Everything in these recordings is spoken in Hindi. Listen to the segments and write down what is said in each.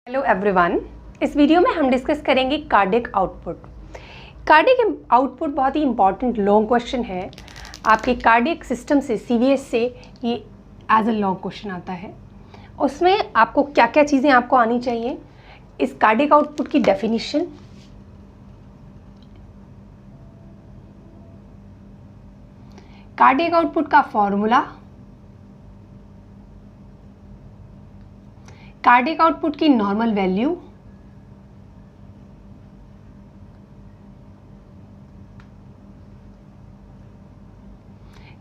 हेलो एवरीवन, इस वीडियो में हम डिस्कस करेंगे कार्डियक आउटपुट। कार्डियक आउटपुट बहुत ही इंपॉर्टेंट लॉन्ग क्वेश्चन है। आपके कार्डियक सिस्टम से सीवीएस से ये एज अ लॉन्ग क्वेश्चन आता है। उसमें आपको क्या क्या चीज़ें आपको आनी चाहिए, इस कार्डियक आउटपुट की डेफिनेशन, कार्डियक आउटपुट का फॉर्मूला, कार्डियक आउटपुट की नॉर्मल वैल्यू,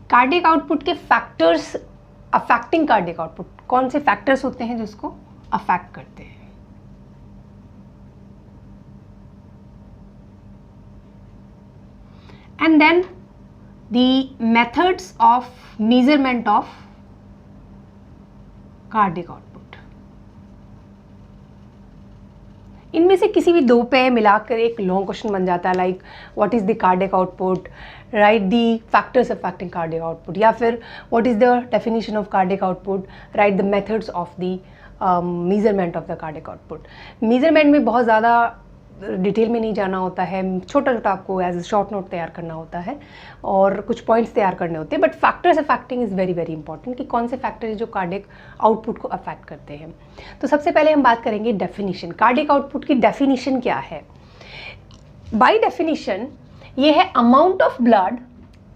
कार्डियक आउटपुट के फैक्टर्स अफेक्टिंग कार्डियक आउटपुट, कौन से फैक्टर्स होते हैं जो इसको अफेक्ट करते हैं, and then the methods of measurement of cardiac output. इनमें से किसी भी दो पे मिलाकर एक लॉन्ग क्वेश्चन बन जाता है, like what is the cardiac output, right the factors affecting cardiac output, या फिर what is the definition of cardiac output, right the methods of the measurement of the cardiac output. Measurement में बहुत ज़्यादा डिटेल में नहीं जाना होता है, छोटा छोटा आपको एज अ शॉर्ट नोट तैयार करना होता है और कुछ पॉइंट्स तैयार करने होते हैं, but factors affecting is very very important कि कौन से फैक्टर है जो कार्डियक आउटपुट को अफेक्ट करते हैं। तो सबसे पहले हम बात करेंगे डेफिनेशन। कार्डियक आउटपुट की डेफिनेशन क्या है? बाय डेफिनेशन ये है amount of blood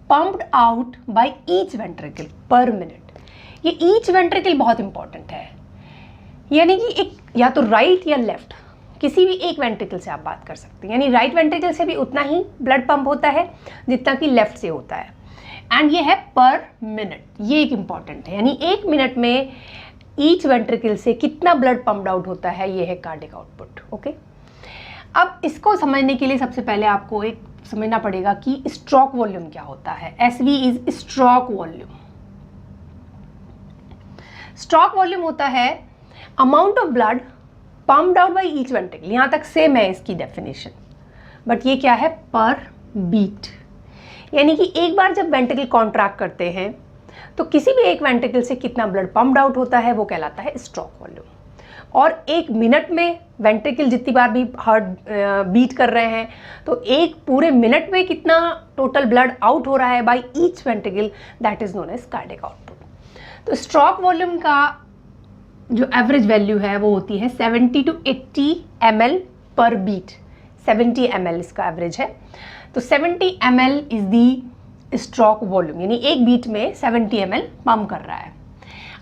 pumped out by each ventricle पर मिनट। ये ईच वेंट्रिकल बहुत इंपॉर्टेंट है, यानी कि एक या तो राइट या लेफ्ट किसी भी एक वेंट्रिकल से आप बात कर सकते हैं, यानी राइट वेंट्रिकल से भी उतना ही ब्लड पंप होता है जितना कि लेफ्ट से होता है, एंड ये है पर मिनट। ये एक इंपॉर्टेंट है, यानी एक मिनट में ईच वेंट्रिकल से कितना ब्लड पंप्ड आउट होता है, ये है कार्डियक आउटपुट। ओके, अब इसको समझने के लिए सबसे पहले आपको एक समझना पड़ेगा कि स्ट्रोक वॉल्यूम क्या होता है। SV is stroke volume. Stroke volume होता है amount of blood pumped out by each ventricle. यहाँ तक सेम है इसकी डेफिनेशन, बट ये क्या है? पर बीट। यानी कि एक बार जब वेंट्रिकल कॉन्ट्रैक्ट करते हैं तो किसी भी एक वेंट्रिकल से कितना ब्लड पम्प्ड आउट होता है वो कहलाता है स्ट्रोक वॉल्यूम। और एक मिनट में वेंट्रिकल जितनी बार भी हार्ट बीट कर रहे हैं तो एक पूरे मिनट में कितना टोटल ब्लड आउट हो रहा है by each ventricle, that is known as cardiac output. तो स्ट्रोक वॉल्यूम का जो एवरेज वैल्यू है वो होती है 70 to 80 ml पर बीट। 70 ml इसका एवरेज है, तो 70 ml is the stroke volume, यानी एक बीट में 70 ml पंप कर रहा है।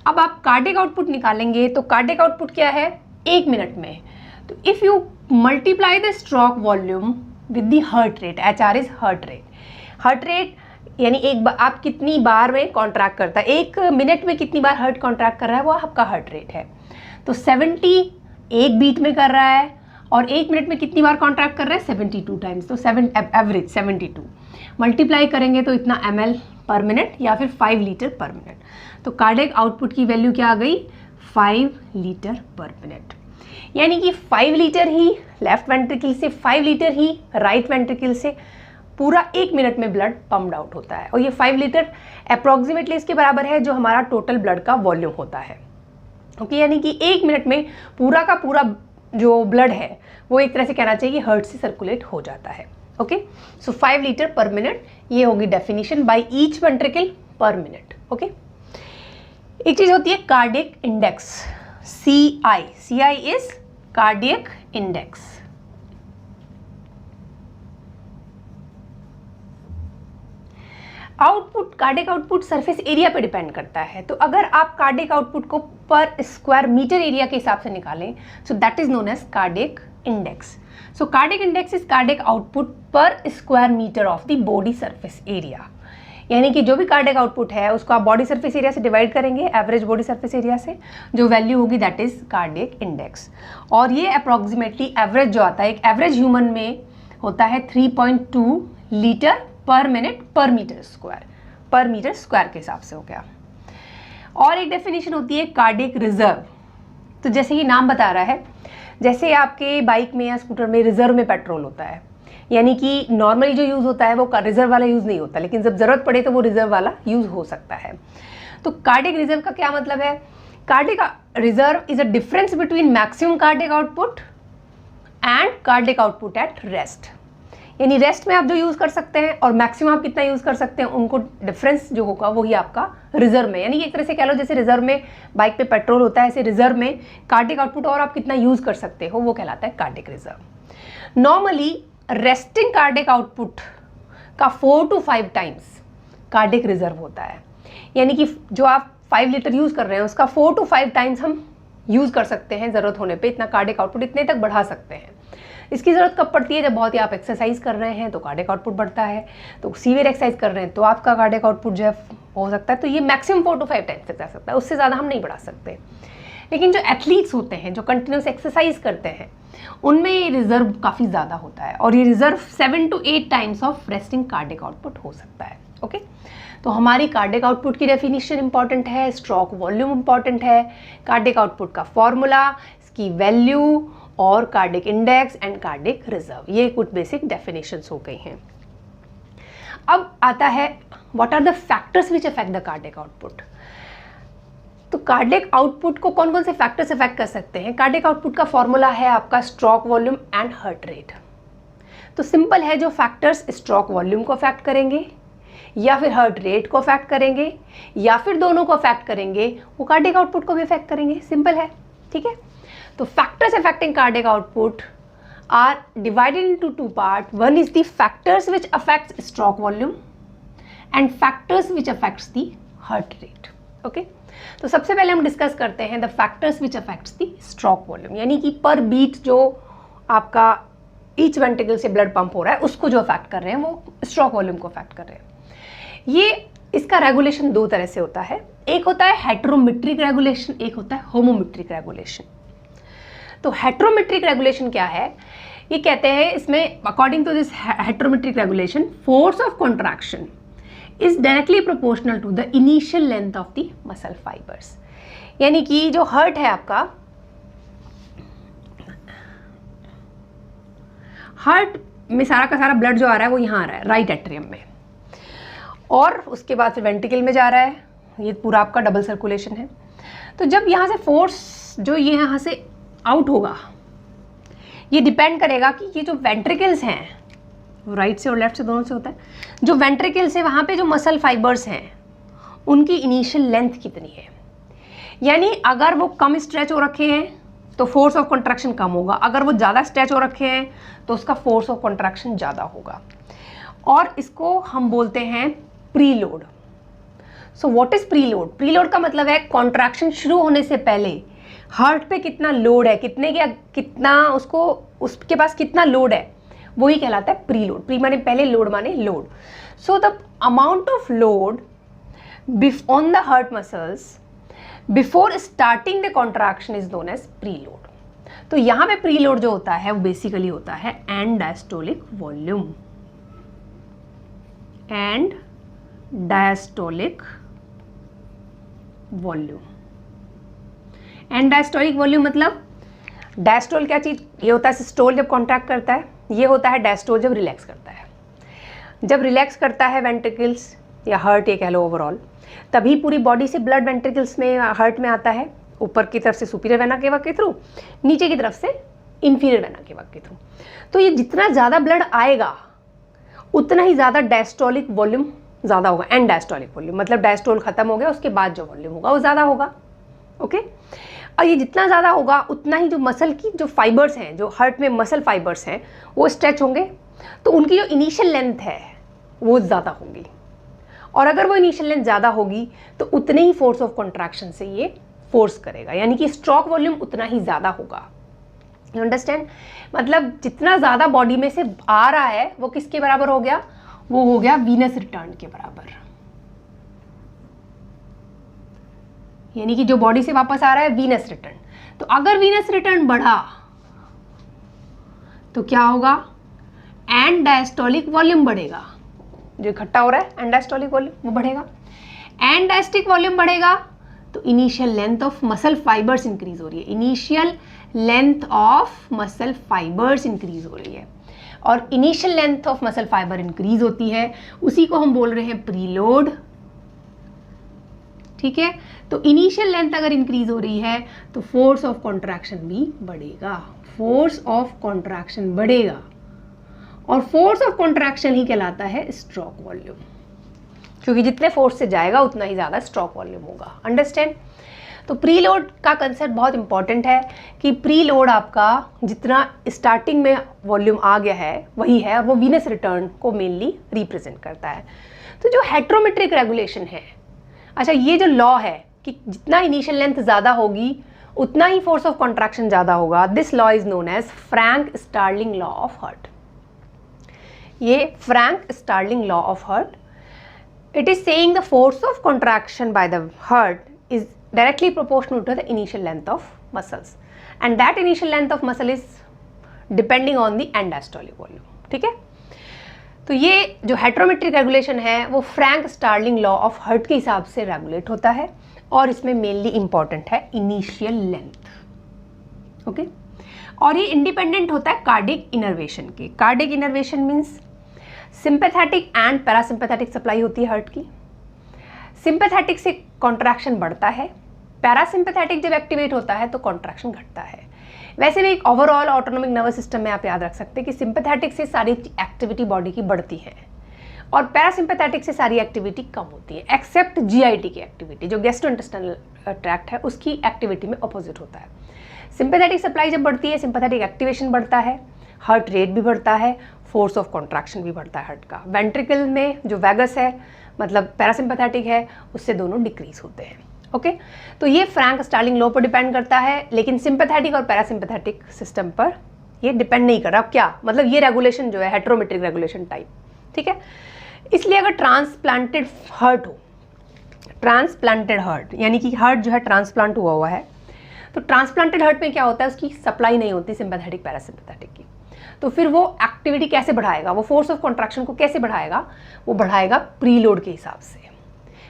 अब आप कार्डियक आउटपुट निकालेंगे तो कार्डियक आउटपुट क्या है एक मिनट में, तो if you multiply the stroke volume with the heart rate, HR is heart rate. Heart rate यानी एक आप कितनी बार में कॉन्ट्रैक्ट करता है, एक मिनट में कितनी बार हार्ट कॉन्ट्रैक्ट कर रहा है वो आपका हार्ट रेट है। तो 70 एक बीट में कर रहा है और एक मिनट में कितनी बार कॉन्ट्रैक्ट कर रहा है? 72 टाइम्स। तो एवरेज 72 मल्टीप्लाई करेंगे तो इतना ml पर मिनट या फिर 5 लीटर पर मिनट। तो कार्डियक आउटपुट की वैल्यू क्या आ गई? 5 लीटर पर मिनट। यानी कि 5 लीटर ही लेफ्ट वेंट्रिकल से, 5 लीटर ही राइट वेंट्रिकल से पूरा एक मिनट में ब्लड पम्प्ड आउट होता है। और ये 5 लीटर अप्रॉक्सीमेटली इसके बराबर है जो हमारा टोटल ब्लड का वॉल्यूम होता है। ओके, यानी कि एक मिनट में पूरा का पूरा जो ब्लड है वो एक तरह से कहना चाहिए कि हार्ट से सर्कुलेट हो जाता है। ओके, सो 5 लीटर पर मिनट ये होगी डेफिनेशन बाय ईच वेंट्रिकल पर मिनट। ओके, एक चीज होती है cardiac index, CI is cardiac index. Output, cardiac output surface area पे डिपेंड करता है। तो अगर आप कार्डियक आउटपुट को पर स्क्वायर मीटर एरिया के हिसाब से निकालें so that is known as cardiac index. So cardiac index is cardiac output per square meter of the body surface area. यानी कि जो भी कार्डियक आउटपुट है उसको आप बॉडी सरफेस एरिया से डिवाइड करेंगे, एवरेज बॉडी सरफेस एरिया से, जो वैल्यू होगी दैट इज कार्डियक इंडेक्स। और ये अप्रॉक्सीमेटली एवरेज जो आता है, एक एवरेज ह्यूमन में होता है 3.2 लीटर पर मिनट पर मीटर स्क्वायर के हिसाब से हो गया। और एक डेफिनेशन होती है कार्डियक रिजर्व। तो जैसे ये नाम बता रहा है, जैसे आपके बाइक में या स्कूटर में रिजर्व में पेट्रोल होता है, यानी कि नॉर्मली जो यूज़ होता है वो रिजर्व वाला यूज़ नहीं होता, लेकिन जब ज़रूरत पड़े तो वो रिजर्व वाला यूज़ हो सकता है। तो कार्डियक रिजर्व का क्या मतलब है cardiac reserve is a difference between maximum cardiac output and cardiac output at rest. यानी रेस्ट में आप जो यूज़ कर सकते हैं और मैक्सिमम आप कितना यूज़ कर सकते हैं, उनको डिफरेंस जो होगा वही आपका रिजर्व में, यानी एक तरह से कह लो जैसे रिजर्व में बाइक पे पेट्रोल होता है, ऐसे रिजर्व में कार्डिक आउटपुट और आप कितना यूज़ कर सकते हो वो कहलाता है cardiac reserve. Normally resting cardiac output का 4 to 5 टाइम्स कार्डिक रिजर्व होता है, यानी कि जो आप 5 लीटर यूज़ कर रहे हैं उसका 4 to 5 टाइम्स हम यूज़ कर सकते हैं, ज़रूरत होने पे इतना कार्डिक आउटपुट इतने तक बढ़ा सकते हैं। इसकी ज़रूरत कब पड़ती है, जब बहुत ही आप एक्सरसाइज कर रहे हैं तो कार्डिक आउटपुट बढ़ता है, तो सीवियर एक्सरसाइज कर रहे हैं तो आपका कार्डिक आउटपुट जो है हो सकता है, तो ये मैक्सिमम 4 to 5 टाइम्स तक जा सकता है, उससे ज़्यादा हम नहीं बढ़ा सकते। लेकिन जो एथलीट्स होते हैं, जो कंटिन्यूस एक्सरसाइज करते हैं, उनमें ये रिजर्व काफ़ी ज़्यादा होता है और ये reserve 7 to 8 times of resting cardiac output हो सकता है। ओके, तो हमारी कार्डिक आउटपुट की डेफिनेशन इंपॉर्टेंट है, स्ट्रोक वॉल्यूम इंपॉर्टेंट है, कार्डिक आउटपुट का फॉर्मूला, इसकी वैल्यू और cardiac index and cardiac reserve, ये कुछ बेसिक डेफिनेशंस हो गई हैं। अब आता है what are the factors which affect the cardiac output. तो कार्डिक आउटपुट को कौन कौन से फैक्टर्स अफेक्ट कर सकते हैं। कार्डिक आउटपुट का फॉर्मूला है आपका stroke volume and heart rate. तो सिंपल है, जो फैक्टर्स स्ट्रोक वॉल्यूम को अफेक्ट करेंगे या फिर हार्ट रेट को अफेक्ट करेंगे या फिर दोनों को अफेक्ट करेंगे, वो कार्डिक आउटपुट को भी अफेक्ट करेंगे। सिंपल है, ठीक है। तो factors affecting cardiac output are divided into 2 part. One is the factors which affects stroke volume and factors which affects the heart rate. Okay, तो सबसे पहले हम डिस्कस करते हैं the factors which affects the stroke volume, यानी कि पर बीट जो आपका ईच वेंट्रिकल से ब्लड पंप हो रहा है उसको जो अफेक्ट कर रहे हैं वो स्ट्रोक वॉल्यूम को अफेक्ट कर रहे हैं। ये इसका रेगुलेशन 2 तरह से होता है, एक होता है हेटेरोमेट्रिक रेगुलेशन, एक होता है होमोमेट्रिक रेगुलेशन। तो हेटेरोमेट्रिक रेगुलेशन क्या है, ये कहते हैं इसमें according to this heterometric regulation force of contraction is directly proportional to the initial length of the muscle fibres. यानी कि जो हार्ट है आपका, हार्ट में सारा का सारा ब्लड जो आ रहा है वो यहाँ आ रहा है राइट एट्रियम में, और उसके बाद फिर वेंट्रिकल में जा रहा है, ये पूरा आपका डबल सर्कुलेशन है। तो जब यहाँ से फोर्स जो ये यहाँ से आउट होगा, ये डिपेंड करेगा कि ये जो वेंट्रिकल्स हैं, राइट से और लेफ्ट से दोनों से होता है, जो वेंट्रिकल्स है वहाँ पे जो मसल फाइबर्स हैं उनकी इनिशियल लेंथ कितनी है। यानी अगर वो कम स्ट्रेच हो रखे हैं तो फोर्स ऑफ कॉन्ट्रैक्शन कम होगा, अगर वो ज़्यादा स्ट्रेच हो रखे हैं तो उसका फोर्स ऑफ कॉन्ट्रैक्शन ज़्यादा होगा, और इसको हम बोलते हैं preload. So what is preload? Preload का मतलब है कॉन्ट्रैक्शन शुरू होने से पहले हार्ट पे कितना लोड है, कितना उसको उसके पास कितना लोड है, वही कहलाता है प्रीलोड। प्री माने पहले, लोड माने load. So the amount of load on the heart muscles before starting the contraction is known as preload. तो यहाँ पे प्रीलोड जो होता है वो बेसिकली होता है and diastolic volume, and diastolic volume. And diastolic volume मतलब डायस्टोल क्या चीज़, ये होता है सिस्टोल जब कॉन्ट्रैक्ट करता है, ये होता है डायस्टोल जब रिलैक्स करता है। जब रिलैक्स करता है वेंट्रिकल्स या हार्ट ये कह लो ओवरऑल, तभी पूरी बॉडी से ब्लड वेंट्रिकल्स में हार्ट में आता है, ऊपर की तरफ से सुपीरियर वेना केवा के थ्रू, नीचे की तरफ से इंफीरियर वेना केवा के थ्रू। तो ये जितना ज़्यादा ब्लड आएगा उतना ही ज़्यादा डायस्टोलिक वॉल्यूम ज़्यादा होगा। एंड डायस्टोलिक वॉल्यूम मतलब डायस्टोल खत्म हो गया उसके बाद जो वॉल्यूम होगा वो ज़्यादा होगा। ओके, और ये जितना ज़्यादा होगा उतना ही जो मसल की जो फाइबर्स हैं, जो हार्ट में मसल फाइबर्स हैं वो स्ट्रेच होंगे, तो उनकी जो इनिशियल लेंथ है वो ज़्यादा होगी, और अगर वो इनिशियल लेंथ ज़्यादा होगी तो उतने ही फोर्स ऑफ कॉन्ट्रैक्शन से ये फोर्स करेगा, यानी कि स्ट्रोक वॉल्यूम उतना ही ज़्यादा होगा। You understand? मतलब जितना ज़्यादा बॉडी में से आ रहा है वो किसके बराबर हो गया, वो हो गया वीनस रिटर्न के बराबर। यानी कि जो बॉडी से वापस आ रहा है वीनस रिटर्न। तो अगर वीनस रिटर्न बढ़ा तो क्या होगा, एंड डायस्टोलिक वॉल्यूम बढ़ेगा, जो इकट्ठा हो रहा है एंड डायस्टोलिक वॉल्यूम वो बढ़ेगा। एंड डायस्टिक वॉल्यूम बढ़ेगा तो initial length of muscle fibres increase हो रही है, initial length of muscle fibres increase हो रही है, और initial length of muscle fibre increase होती है, उसी को हम बोल रहे हैं प्रीलोड। ठीक है, तो इनिशियल लेंथ अगर इंक्रीज हो रही है तो फोर्स ऑफ कॉन्ट्रैक्शन भी बढ़ेगा, फोर्स ऑफ कॉन्ट्रैक्शन बढ़ेगा, और फोर्स ऑफ कॉन्ट्रैक्शन ही कहलाता है स्ट्रोक वॉल्यूम, क्योंकि जितने फोर्स से जाएगा उतना ही ज़्यादा स्ट्रोक वॉल्यूम होगा। अंडरस्टैंड? तो प्रीलोड का कंसेप्ट बहुत इंपॉर्टेंट है कि प्रीलोड आपका जितना स्टार्टिंग में वॉल्यूम आ गया है वही है, और वो वीनस रिटर्न को मेनली रिप्रेजेंट करता है। तो जो हेट्रोमेट्रिक रेगुलेशन है, अच्छा ये जो लॉ है कि जितना इनिशियल लेंथ ज़्यादा होगी उतना ही फोर्स ऑफ कॉन्ट्रैक्शन ज़्यादा होगा, this law is known as Frank Starling law of heart. ये Frank Starling law of heart, it is saying the force of contraction by the heart is directly proportional to the initial length of muscles, and that initial length of muscle is depending on the end diastolic volume। ठीक है, तो ये जो हेट्रोमेट्रिक रेगुलेशन है वो Frank Starling law of heart के हिसाब से रेगुलेट होता है, और इसमें मेनली इंपॉर्टेंट है इनिशियल लेंथ। ओके, और ये इंडिपेंडेंट होता है कार्डिक इनर्वेशन के। Cardiac innervation means sympathetic and parasympathetic supply होती है हार्ट की। सिंपैथेटिक से कॉन्ट्रैक्शन बढ़ता है, पैरासिम्पैथेटिक जब एक्टिवेट होता है तो कॉन्ट्रैक्शन घटता है। वैसे भी एक ओवरऑल ऑटोनॉमिक नर्वस सिस्टम में आप याद रख सकते हैं कि सिंपैथेटिक से सारी एक्टिविटी बॉडी की बढ़ती है और पैरासिम्पैथेटिक से सारी एक्टिविटी कम होती है, एक्सेप्ट जीआईटी की एक्टिविटी जो गैस्ट्रोइंटेस्टाइनल ट्रैक्ट है उसकी एक्टिविटी में अपोजिट होता है। सिंपैथेटिक सप्लाई जब बढ़ती है, सिंपैथेटिक एक्टिवेशन बढ़ता है, हार्ट रेट भी बढ़ता है, फोर्स ऑफ कॉन्ट्रैक्शन भी बढ़ता है हार्ट का। वेंट्रिकल में जो वैगस है मतलब पैरासिम्पैथेटिक है उससे दोनों डिक्रीज होते हैं। ओके, तो ये फ्रैंक स्टार्लिंग लॉ पर डिपेंड करता है, लेकिन सिंपैथेटिक और पैरासिम्पैथेटिक सिस्टम पर ये डिपेंड नहीं कर रहा। अब क्या मतलब, ये रेगुलेशन जो है हेट्रोमेट्रिक रेगुलेशन टाइप, ठीक है। इसलिए अगर ट्रांसप्लांटेड हार्ट हो, ट्रांसप्लांटेड हार्ट यानी कि हार्ट जो है ट्रांसप्लांट हुआ है, तो ट्रांसप्लांटेड हार्ट में क्या होता है, उसकी सप्लाई नहीं होती सिंपैथेटिक पैरासिम्पैथेटिक की, तो फिर वो एक्टिविटी कैसे बढ़ाएगा, वो फोर्स ऑफ कॉन्ट्रैक्शन को कैसे बढ़ाएगा, वो बढ़ाएगा प्रीलोड के हिसाब से,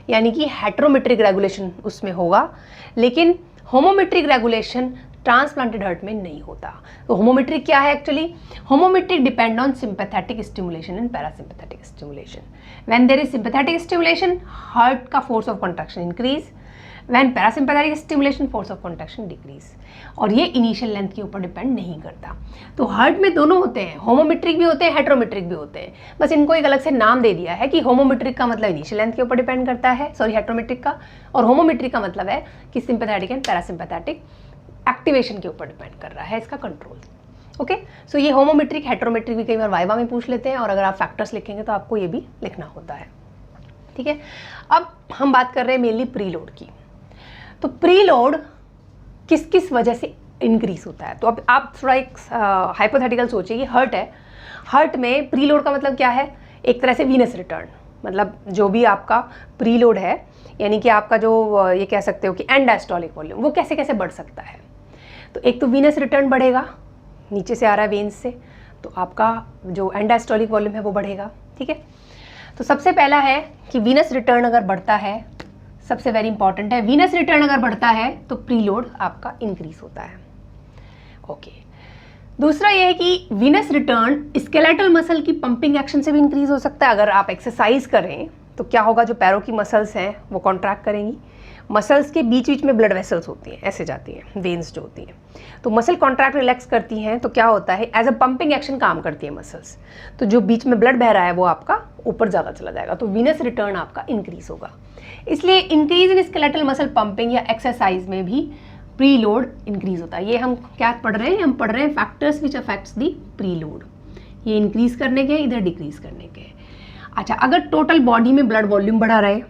यानी कि हेट्रोमेट्रिक रेगुलेशन उसमें होगा, लेकिन होमोमेट्रिक रेगुलेशन ट्रांसप्लांटेड हार्ट में नहीं होता। तो होमोमेट्रिक क्या है actually, homometric depend on sympathetic stimulation and parasympathetic stimulation. When there is sympathetic stimulation heart का force of contraction increase, when parasympathetic stimulation force of contraction decrease, और ये इनिशियल लेंथ के ऊपर डिपेंड नहीं करता। तो हार्ट में दोनों होते हैं, होमोमेट्रिक भी होते हैं, हेट्रोमेट्रिक भी होते हैं, बस इनको एक अलग से नाम दे दिया है कि होमोमेट्रिक का मतलब इनिशियल लेंथ के ऊपर डिपेंड करता है, सॉरी हेट्रोमेट्रिक का, और होमोमेट्रिक का मतलब है कि सिंपैथेटिक एंड पैरासिम्पैथेटिक एक्टिवेशन के ऊपर डिपेंड कर रहा है इसका कंट्रोल। ओके, सो ये होमोमेट्रिक हेट्रोमेट्रिक भी कई बार वाइवा में पूछ लेते हैं, और अगर आप फैक्टर्स लिखेंगे तो आपको ये भी लिखना होता है, ठीक है। अब हम बात कर रहे हैं मेनली प्रीलोड की। तो प्रीलोड किस किस वजह से इंक्रीज होता है, तो अब आप थोड़ा एक हाइपोथेटिकल सोचिए, ये हर्ट है, हर्ट में प्रीलोड का मतलब क्या है, एक तरह से वीनस रिटर्न, मतलब जो भी आपका प्रीलोड है यानी कि आपका जो ये कह सकते हो कि एंड डायस्टोलिक वॉल्यूम, वो कैसे कैसे बढ़ सकता है। तो एक तो वीनस रिटर्न बढ़ेगा, नीचे से आ रहा है वेन्स से, तो आपका जो एंड डायस्टोलिक वॉल्यूम है वो बढ़ेगा, ठीक है। तो सबसे पहला है कि वीनस रिटर्न अगर बढ़ता है, सबसे वेरी इंपॉर्टेंट है, वीनस रिटर्न अगर बढ़ता है तो प्रीलोड आपका इंक्रीज होता है। ओके, दूसरा ये है कि वीनस रिटर्न स्केलेटल मसल की पंपिंग एक्शन से भी इंक्रीज हो सकता है। अगर आप एक्सरसाइज करें तो क्या होगा, जो पैरों की मसल्स हैं वो कॉन्ट्रैक्ट करेंगी, मसल्स के बीच बीच में ब्लड वेसल्स होती हैं, ऐसे जाती हैं वेन्स जो होती हैं, तो मसल कॉन्ट्रैक्ट रिलैक्स करती हैं, तो क्या होता है एज अ पंपिंग एक्शन काम करती है मसल्स, तो जो बीच में ब्लड बह रहा है वो आपका ऊपर ज़्यादा चला जाएगा, तो वीनस रिटर्न आपका इंक्रीज होगा। इसलिए increase in skeletal muscle pumping या एक्सरसाइज में भी प्रीलोड इंक्रीज होता है। ये हम क्या पढ़ रहे हैं, हम पढ़ रहे हैं factors which affects the preload, ये इंक्रीज करने के, इधर डिक्रीज करने के। अच्छा, अगर टोटल बॉडी में ब्लड वॉल्यूम बढ़ा रहे,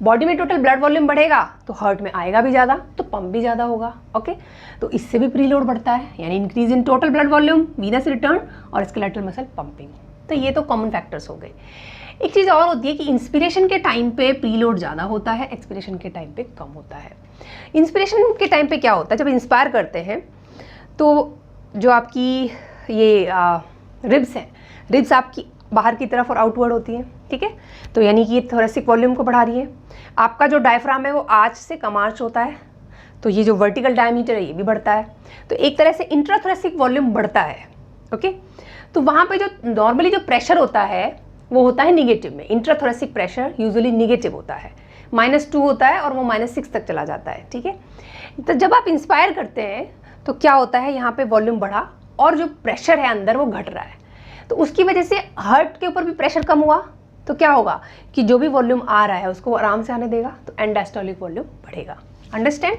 बॉडी में टोटल ब्लड वॉल्यूम बढ़ेगा तो हार्ट में आएगा भी ज़्यादा, तो पंप भी ज़्यादा होगा। ओके, तो इससे भी प्रीलोड बढ़ता है, यानी increase in total blood volume, venous return और स्केलेटल मसल पंपिंग। तो ये तो कॉमन फैक्टर्स हो गए। एक चीज़ और होती है कि इंस्पिरेशन के टाइम पे प्रीलोड ज़्यादा होता है, एक्सपिरेशन के टाइम पे कम होता है। इंस्पिरेशन के टाइम पे क्या होता है, जब इंस्पायर करते हैं तो जो आपकी ये रिब्स हैं, रिब्स आपकी बाहर की तरफ और आउटवर्ड होती हैं, ठीक है, तो यानी कि ये थोरेसिक वॉल्यूम को बढ़ा रही है। आपका जो डायफ्राम है वो आर्च से कम आर्च होता है, तो ये जो वर्टिकल डायमीटर है ये भी बढ़ता है, तो एक तरह से इंट्राथोरेसिक वॉल्यूम बढ़ता है। ओके, तो वहाँ पे जो नॉर्मली जो प्रेशर होता है वो होता है निगेटिव में, इंट्राथोरेसिक प्रेशर यूजुअली निगेटिव होता है, -2 होता है और वो -6 तक चला जाता है, ठीक है। तो जब आप इंस्पायर करते हैं तो क्या होता है, यहाँ पे वॉल्यूम बढ़ा और जो प्रेशर है अंदर वो घट रहा है, तो उसकी वजह से हार्ट के ऊपर भी प्रेशर कम हुआ, तो क्या होगा कि जो भी वॉल्यूम आ रहा है उसको आराम से आने देगा, तो एंड डायस्टोलिक वॉल्यूम बढ़ेगा। अंडरस्टैंड?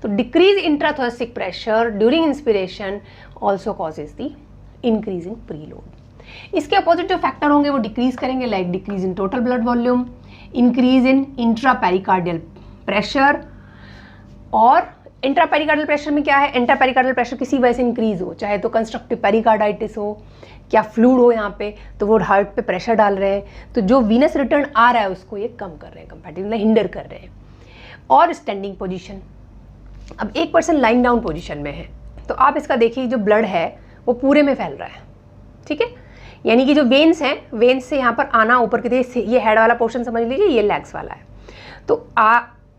तो decrease intrathoracic pressure during inspiration also causes the increase in preload. इसके अपोजिट जो फैक्टर होंगे वो डिक्रीज करेंगे, like decrease in total blood volume, increase in intrapericardial pressure. और इंट्रापेरिकार्डियल प्रेशर में क्या है, इंट्रापेरिकार्डियल प्रेशर किसी वजह से इंक्रीज हो, चाहे तो कंस्ट्रक्टिव पेरिकार्डाइटिस हो, क्या फ्लूड हो यहाँ पे, तो वो हार्ट पे प्रेशर डाल रहे हैं, तो जो वीनस रिटर्न आ रहा है उसको ये कम कर रहे हैं, कंपैरेटिवली हिंडर कर रहे हैं। और स्टैंडिंग पोजीशन, अब एक पर्सन लाइंग डाउन पोजीशन में है, तो आप इसका देखिए जो ब्लड है वो पूरे में फैल रहा है, ठीक है, यानी कि जो वेन्स हैं, वेन्स से यहाँ पर आना ऊपर की तरफ, ये हेड वाला पोर्शन समझ लीजिए, ये लेग्स वाला है, तो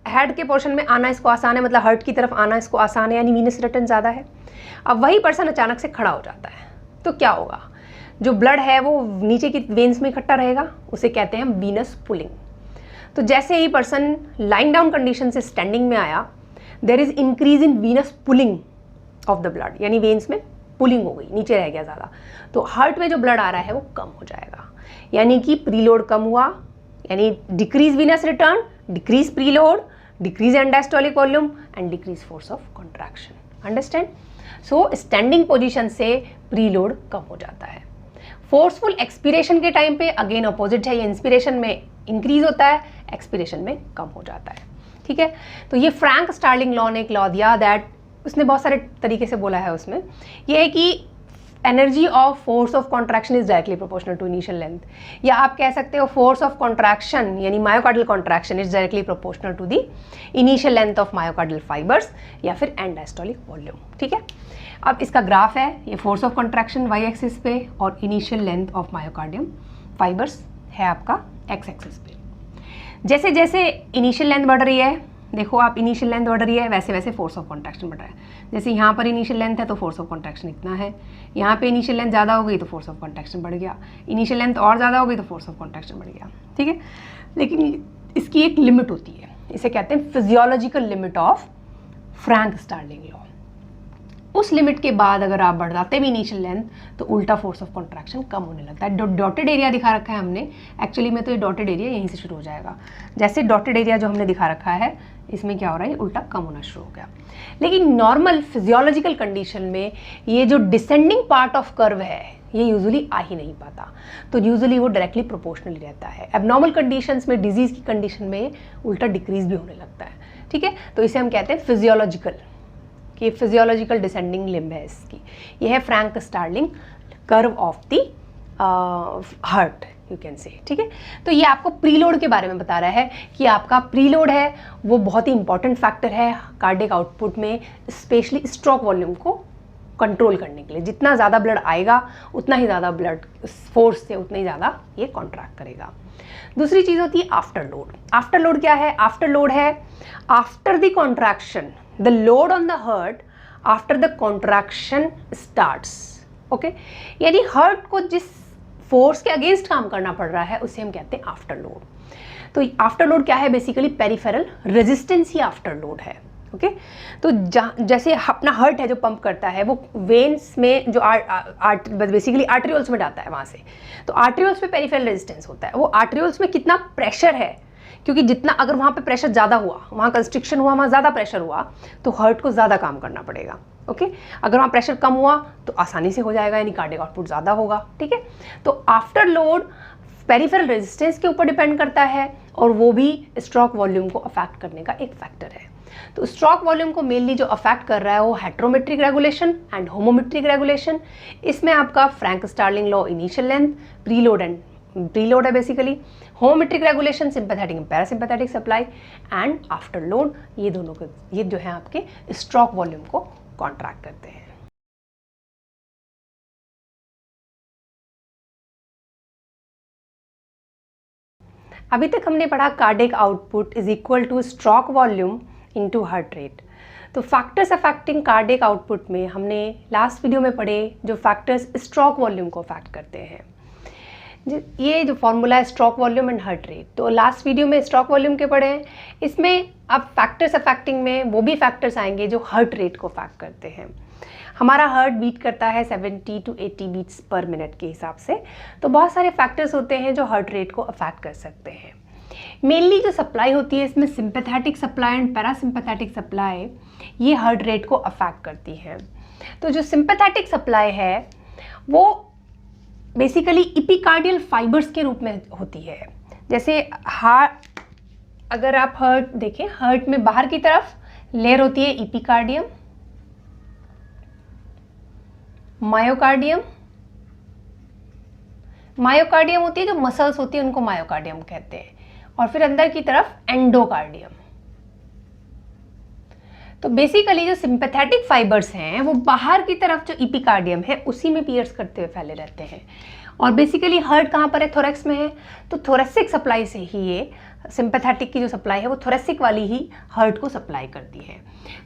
हेड के पोर्शन में आना इसको आसान है, मतलब हार्ट की तरफ आना इसको आसान है, यानी वीनस रिटर्न ज़्यादा है। अब वही पर्सन अचानक से खड़ा हो जाता है, तो क्या होगा, जो ब्लड है वो नीचे की वेन्स में इकट्ठा रहेगा, उसे कहते हैं हम वीनस पुलिंग। तो जैसे ही पर्सन लाइंग डाउन कंडीशन से स्टैंडिंग में आया, there is increase in venous pooling of the blood, यानी वेन्स में पुलिंग हो गई, नीचे रह गया ज़्यादा, तो हार्ट में जो ब्लड आ रहा है वो कम हो जाएगा, यानी कि प्रीलोड कम हुआ, यानी decrease venous return, decrease preload, decrease and diastolic volume and decrease force of contraction. Understand? So standing position से प्रीलोड कम हो जाता है। फोर्सफुल एक्सपीरेशन के टाइम पे अगेन अपोजिट है, ये इंस्पिरेशन में इंक्रीज होता है, एक्सपीरेशन में कम हो जाता है, ठीक है। तो ये फ्रैंक स्टार्लिंग लॉ ने एक लॉ दिया, दैट उसने बहुत सारे तरीके से बोला है, उसमें ये है कि energy of force of contraction is directly proportional to initial length, या आप कह सकते हो फोर्स ऑफ कॉन्ट्रैक्शन यानी myocardial contraction is directly proportional to the initial length of myocardial fibres, या फिर एंड डायस्टोलिक वॉल्यूम, ठीक है। अब इसका ग्राफ है, ये force of contraction Y axis पे और initial length of myocardium fibres है आपका एक्स एक्सिस पे। जैसे जैसे इनिशियल लेंथ बढ़ रही है, देखो आप इनिशियल लेंथ बढ़ रही है, वैसे वैसे फोर्स ऑफ कॉन्ट्रैक्शन बढ़ रहा है। जैसे यहाँ पर इनिशियल लेंथ है तो फोर्स ऑफ कॉन्ट्रैक्शन इतना है, यहाँ पे इनिशियल लेंथ ज़्यादा हो गई तो फोर्स ऑफ कॉन्ट्रैक्शन बढ़ गया, इनिशियल लेंथ और ज़्यादा हो गई तो फोर्स ऑफ कॉन्ट्रैक्शन बढ़ गया, ठीक है। लेकिन इसकी एक लिमिट होती है, इसे कहते हैं physiological limit of Frank Starling law. उस लिमिट के बाद अगर आप बढ़ाते भी इनिशियल लेंथ तो उल्टा फोर्स ऑफ कॉन्ट्रैक्शन कम होने लगता है। डॉटेड एरिया दिखा रखा है हमने, एक्चुअली में तो ये डॉटेड एरिया यहीं से शुरू हो जाएगा, जैसे डॉटेड एरिया जो हमने दिखा रखा है इसमें क्या हो रहा है, उल्टा कम होना शुरू हो गया। लेकिन नॉर्मल फिजियोलॉजिकल कंडीशन में ये जो डिसेंडिंग पार्ट ऑफ कर्व है ये यूजुअली आ ही नहीं पाता, तो यूजुअली वो डायरेक्टली प्रोपोर्शनली रहता है। एबनॉर्मल कंडीशंस में, डिजीज़ की कंडीशन में उल्टा डिक्रीज भी होने लगता है, ठीक है। तो इसे हम कहते हैं फिजियोलॉजिकल, कि फिजियोलॉजिकल डिसेंडिंग लिम्ब है इसकी। यह है Frank Starling curve of the heart, you can say, ठीक है। तो ये आपको प्रीलोड के बारे में बता रहा है कि आपका प्रीलोड है वो बहुत ही इंपॉर्टेंट फैक्टर है कार्डियक आउटपुट में, स्पेशली स्ट्रोक वॉल्यूम को कंट्रोल करने के लिए। जितना ज़्यादा ब्लड आएगा उतना ही ज़्यादा ब्लड फोर्स से उतना ही ज़्यादा ये कॉन्ट्रैक्ट करेगा। दूसरी चीज़ होती है आफ्टर लोड। आफ्टर लोड क्या है? आफ्टर लोड है after the contraction, the load on the heart after the contraction starts, okay. यानी हार्ट को जिस फोर्स के अगेंस्ट काम करना पड़ रहा है उसे हम कहते हैं आफ्टर लोड। तो आफ्टर लोड क्या है? बेसिकली पेरिफेरल रेजिस्टेंस ही आफ्टर लोड है, ओके। तो जैसे अपना हार्ट है जो पंप करता है वो वेन्स में जो बेसिकली आर्टरियोल्स में जाता है वहाँ से, तो आर्टरियोल्स में पेरिफेरल रेजिस्टेंस होता है। वो आर्टरियोल्स में कितना प्रेशर है, क्योंकि जितना अगर वहाँ पे प्रेशर ज़्यादा हुआ, वहाँ कंस्ट्रिक्शन हुआ, वहाँ ज़्यादा प्रेशर हुआ तो हार्ट को ज़्यादा काम करना पड़ेगा, ओके। अगर वहाँ प्रेशर कम हुआ तो आसानी से हो जाएगा, यानी कार्डियक आउटपुट ज़्यादा होगा, ठीक है। तो आफ्टर लोड पेरिफेरल रेजिस्टेंस के ऊपर डिपेंड करता है और वो भी स्ट्रोक वॉल्यूम को अफेक्ट करने का एक फैक्टर है। तो स्ट्रोक वॉल्यूम को मेनली जो अफेक्ट कर रहा है वो heterometric regulation and homometric regulation. इसमें आपका Frank Starling law initial length, preload है basically, homometric regulation, sympathetic and parasympathetic supply and after load, ये दोनों के ये जो है आपके स्ट्रोक वॉल्यूम को कॉन्ट्रैक्ट करते हैं। अभी तक हमने पढ़ा cardiac output is equal two stroke volume into heart rate. तो फैक्टर्स अफेक्टिंग कार्डियक आउटपुट में हमने लास्ट वीडियो में पढ़े जो फैक्टर्स स्ट्रोक वॉल्यूम को अफेक्ट करते हैं। ये जो फॉर्मूला है stroke volume and heart rate, तो लास्ट वीडियो में स्ट्रोक वॉल्यूम के पढ़े हैं, इसमें अब फैक्टर्स अफेक्टिंग में वो भी फैक्टर्स आएंगे जो हार्ट रेट को अफेक्ट करते हैं। हमारा हार्ट बीट करता है 70 to 80 बीट्स पर मिनट के हिसाब से, तो बहुत सारे फैक्टर्स होते हैं जो हार्ट रेट को अफेक्ट कर सकते हैं। मेनली जो सप्लाई होती है इसमें sympathetic supply and parasympathetic supply, ये हार्ट रेट को अफेक्ट करती है। तो जो सिंपैथेटिक सप्लाई है वो बेसिकली एपिकार्डियल फाइबर्स के रूप में होती है। जैसे हार्ट, अगर आप हार्ट देखें, हार्ट में बाहर की तरफ लेयर होती है एपिकार्डियम, मायोकार्डियम, मायोकार्डियम होती है जो मसल्स होती है उनको मायोकार्डियम कहते हैं, और फिर अंदर की तरफ एंडोकार्डियम। तो बेसिकली जो सिंपैथेटिक फाइबर्स हैं वो बाहर की तरफ जो एपिकार्डियम है उसी में पियर्स करते हुए फैले रहते हैं। और बेसिकली हार्ट कहाँ पर है? थोरैक्स में है, तो थोरेसिक सप्लाई से ही ये सिंपैथेटिक की जो सप्लाई है वो थोरेसिक वाली ही हार्ट को सप्लाई करती है।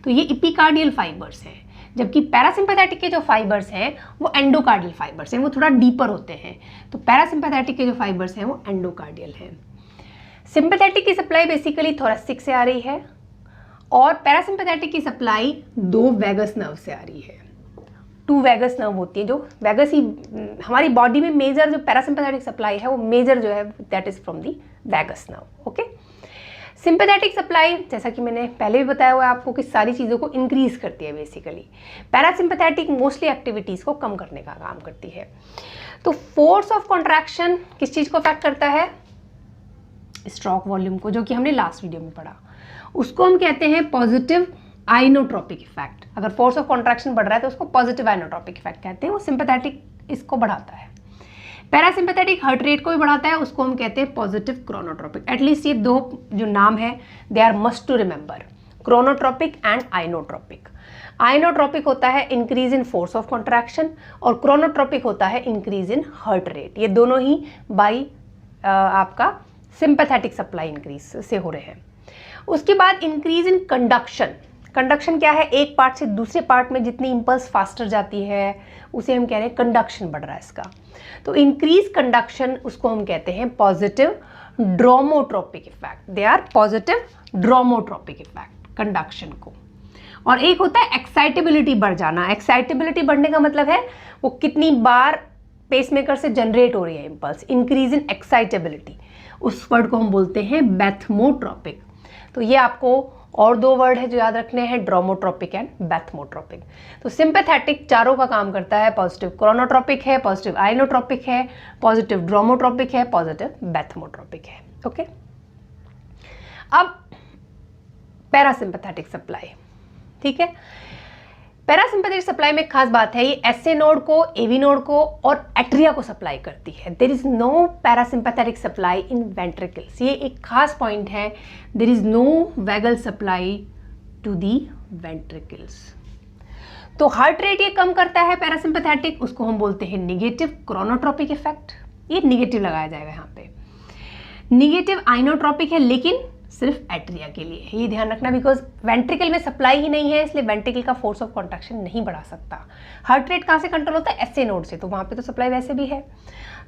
तो ये एपिकार्डियल फाइबर्स हैं, जबकि पैरासिम्पैथेटिक के जो फाइबर्स हैं वो एंडोकार्डियल फाइबर्स हैं, वो थोड़ा डीपर होते हैं। तो पैरासिम्पैथेटिक के जो फाइबर्स हैं वो एंडोकार्डियल हैं। सिंपैथेटिक की सप्लाई बेसिकली थोरेसिक से आ रही है और पैरासिम्पैथेटिक की सप्लाई 2 वैगस नर्व से आ रही है। 2 वैगस नर्व होती है, जो वैगस ही हमारी बॉडी में मेजर जो पैरासिम्पैथेटिक सप्लाई है वो मेजर जो है that is from the vagus nerve. Okay, sympathetic supply जैसा कि मैंने पहले भी बताया हुआ है आपको कि सारी चीज़ों को इंक्रीज करती है बेसिकली। पैरासिम्पैथेटिक मोस्टली एक्टिविटीज़ को कम करने का काम करती है। तो फोर्स ऑफ कॉन्ट्रैक्शन किस चीज़ को अफेक्ट करता है? स्ट्रोक वॉल्यूम को, जो कि हमने लास्ट वीडियो में पढ़ा। उसको हम कहते हैं पॉजिटिव आइनोट्रोपिक इफेक्ट। अगर फोर्स ऑफ कॉन्ट्रैक्शन बढ़ रहा है तो उसको पॉजिटिव आइनोट्रोपिक इफेक्ट कहते हैं। वो सिंपैथेटिक इसको बढ़ाता है। पैरासिम्पैथेटिक हार्ट रेट को भी बढ़ाता है, उसको हम कहते हैं पॉजिटिव क्रोनोट्रोपिक। एटलीस्ट ये 2 जो नाम है they are must to remember, chronotropic and inotropic. Inotropic होता है increase in force of contraction और क्रोनोट्रोपिक होता है इंक्रीज इन हार्ट रेट। ये दोनों ही बाई आपका सिंपैथेटिक सप्लाई इंक्रीज से हो रहे हैं। उसके बाद इंक्रीज इन कंडक्शन। कंडक्शन क्या है? एक पार्ट से दूसरे पार्ट में जितनी इंपल्स फास्टर जाती है उसे हम कह रहे हैं कंडक्शन बढ़ रहा है इसका। तो इंक्रीज कंडक्शन उसको हम कहते हैं positive dromotropic effect. They are positive dromotropic effect conduction को। और एक होता है एक्साइटेबिलिटी बढ़ जाना। एक्साइटेबिलिटी बढ़ने का मतलब है वो कितनी बार पेसमेकर से जनरेट हो रही है इंपल्स। इंक्रीज इन एक्साइटेबिलिटी, उस वर्ड को हम बोलते हैं बैथमोट्रोपिक। तो ये आपको और 2 वर्ड है जो याद रखने हैं, ड्रोमोट्रोपिक एंड बैथमोट्रोपिक। तो सिंपैथेटिक चारों का काम करता है, पॉजिटिव क्रोनोट्रोपिक है, पॉजिटिव आइनोट्रोपिक है, पॉजिटिव ड्रोमोट्रोपिक है, पॉजिटिव बैथमोट्रोपिक है। ओके, अब पैरासिम्पैथेटिक सप्लाई। ठीक है, पैरासिम्पैथेटिक सप्लाई में खास बात है, ये एसए नोड को, एवी नोड को और एट्रिया को सप्लाई करती है। There is no parasympathetic supply in ventricles. ये एक खास पॉइंट है, there is no vagal supply to the ventricles. तो हार्ट रेट ये कम करता है पैरासिम्पैथेटिक, उसको हम बोलते हैं निगेटिव क्रोनोट्रोपिक इफेक्ट। ये निगेटिव लगाया जाएगा यहाँ पे। निगेटिव आइनोट्रोपिक है लेकिन सिर्फ एट्रिया के लिए, ये ध्यान रखना, बिकॉज वेंट्रिकल में सप्लाई ही नहीं है इसलिए वेंट्रिकल का फोर्स ऑफ कॉन्ट्रैक्शन नहीं बढ़ा सकता। हार्ट रेट कहाँ से कंट्रोल होता है? एसए नोड से, तो वहाँ पे तो सप्लाई वैसे भी है।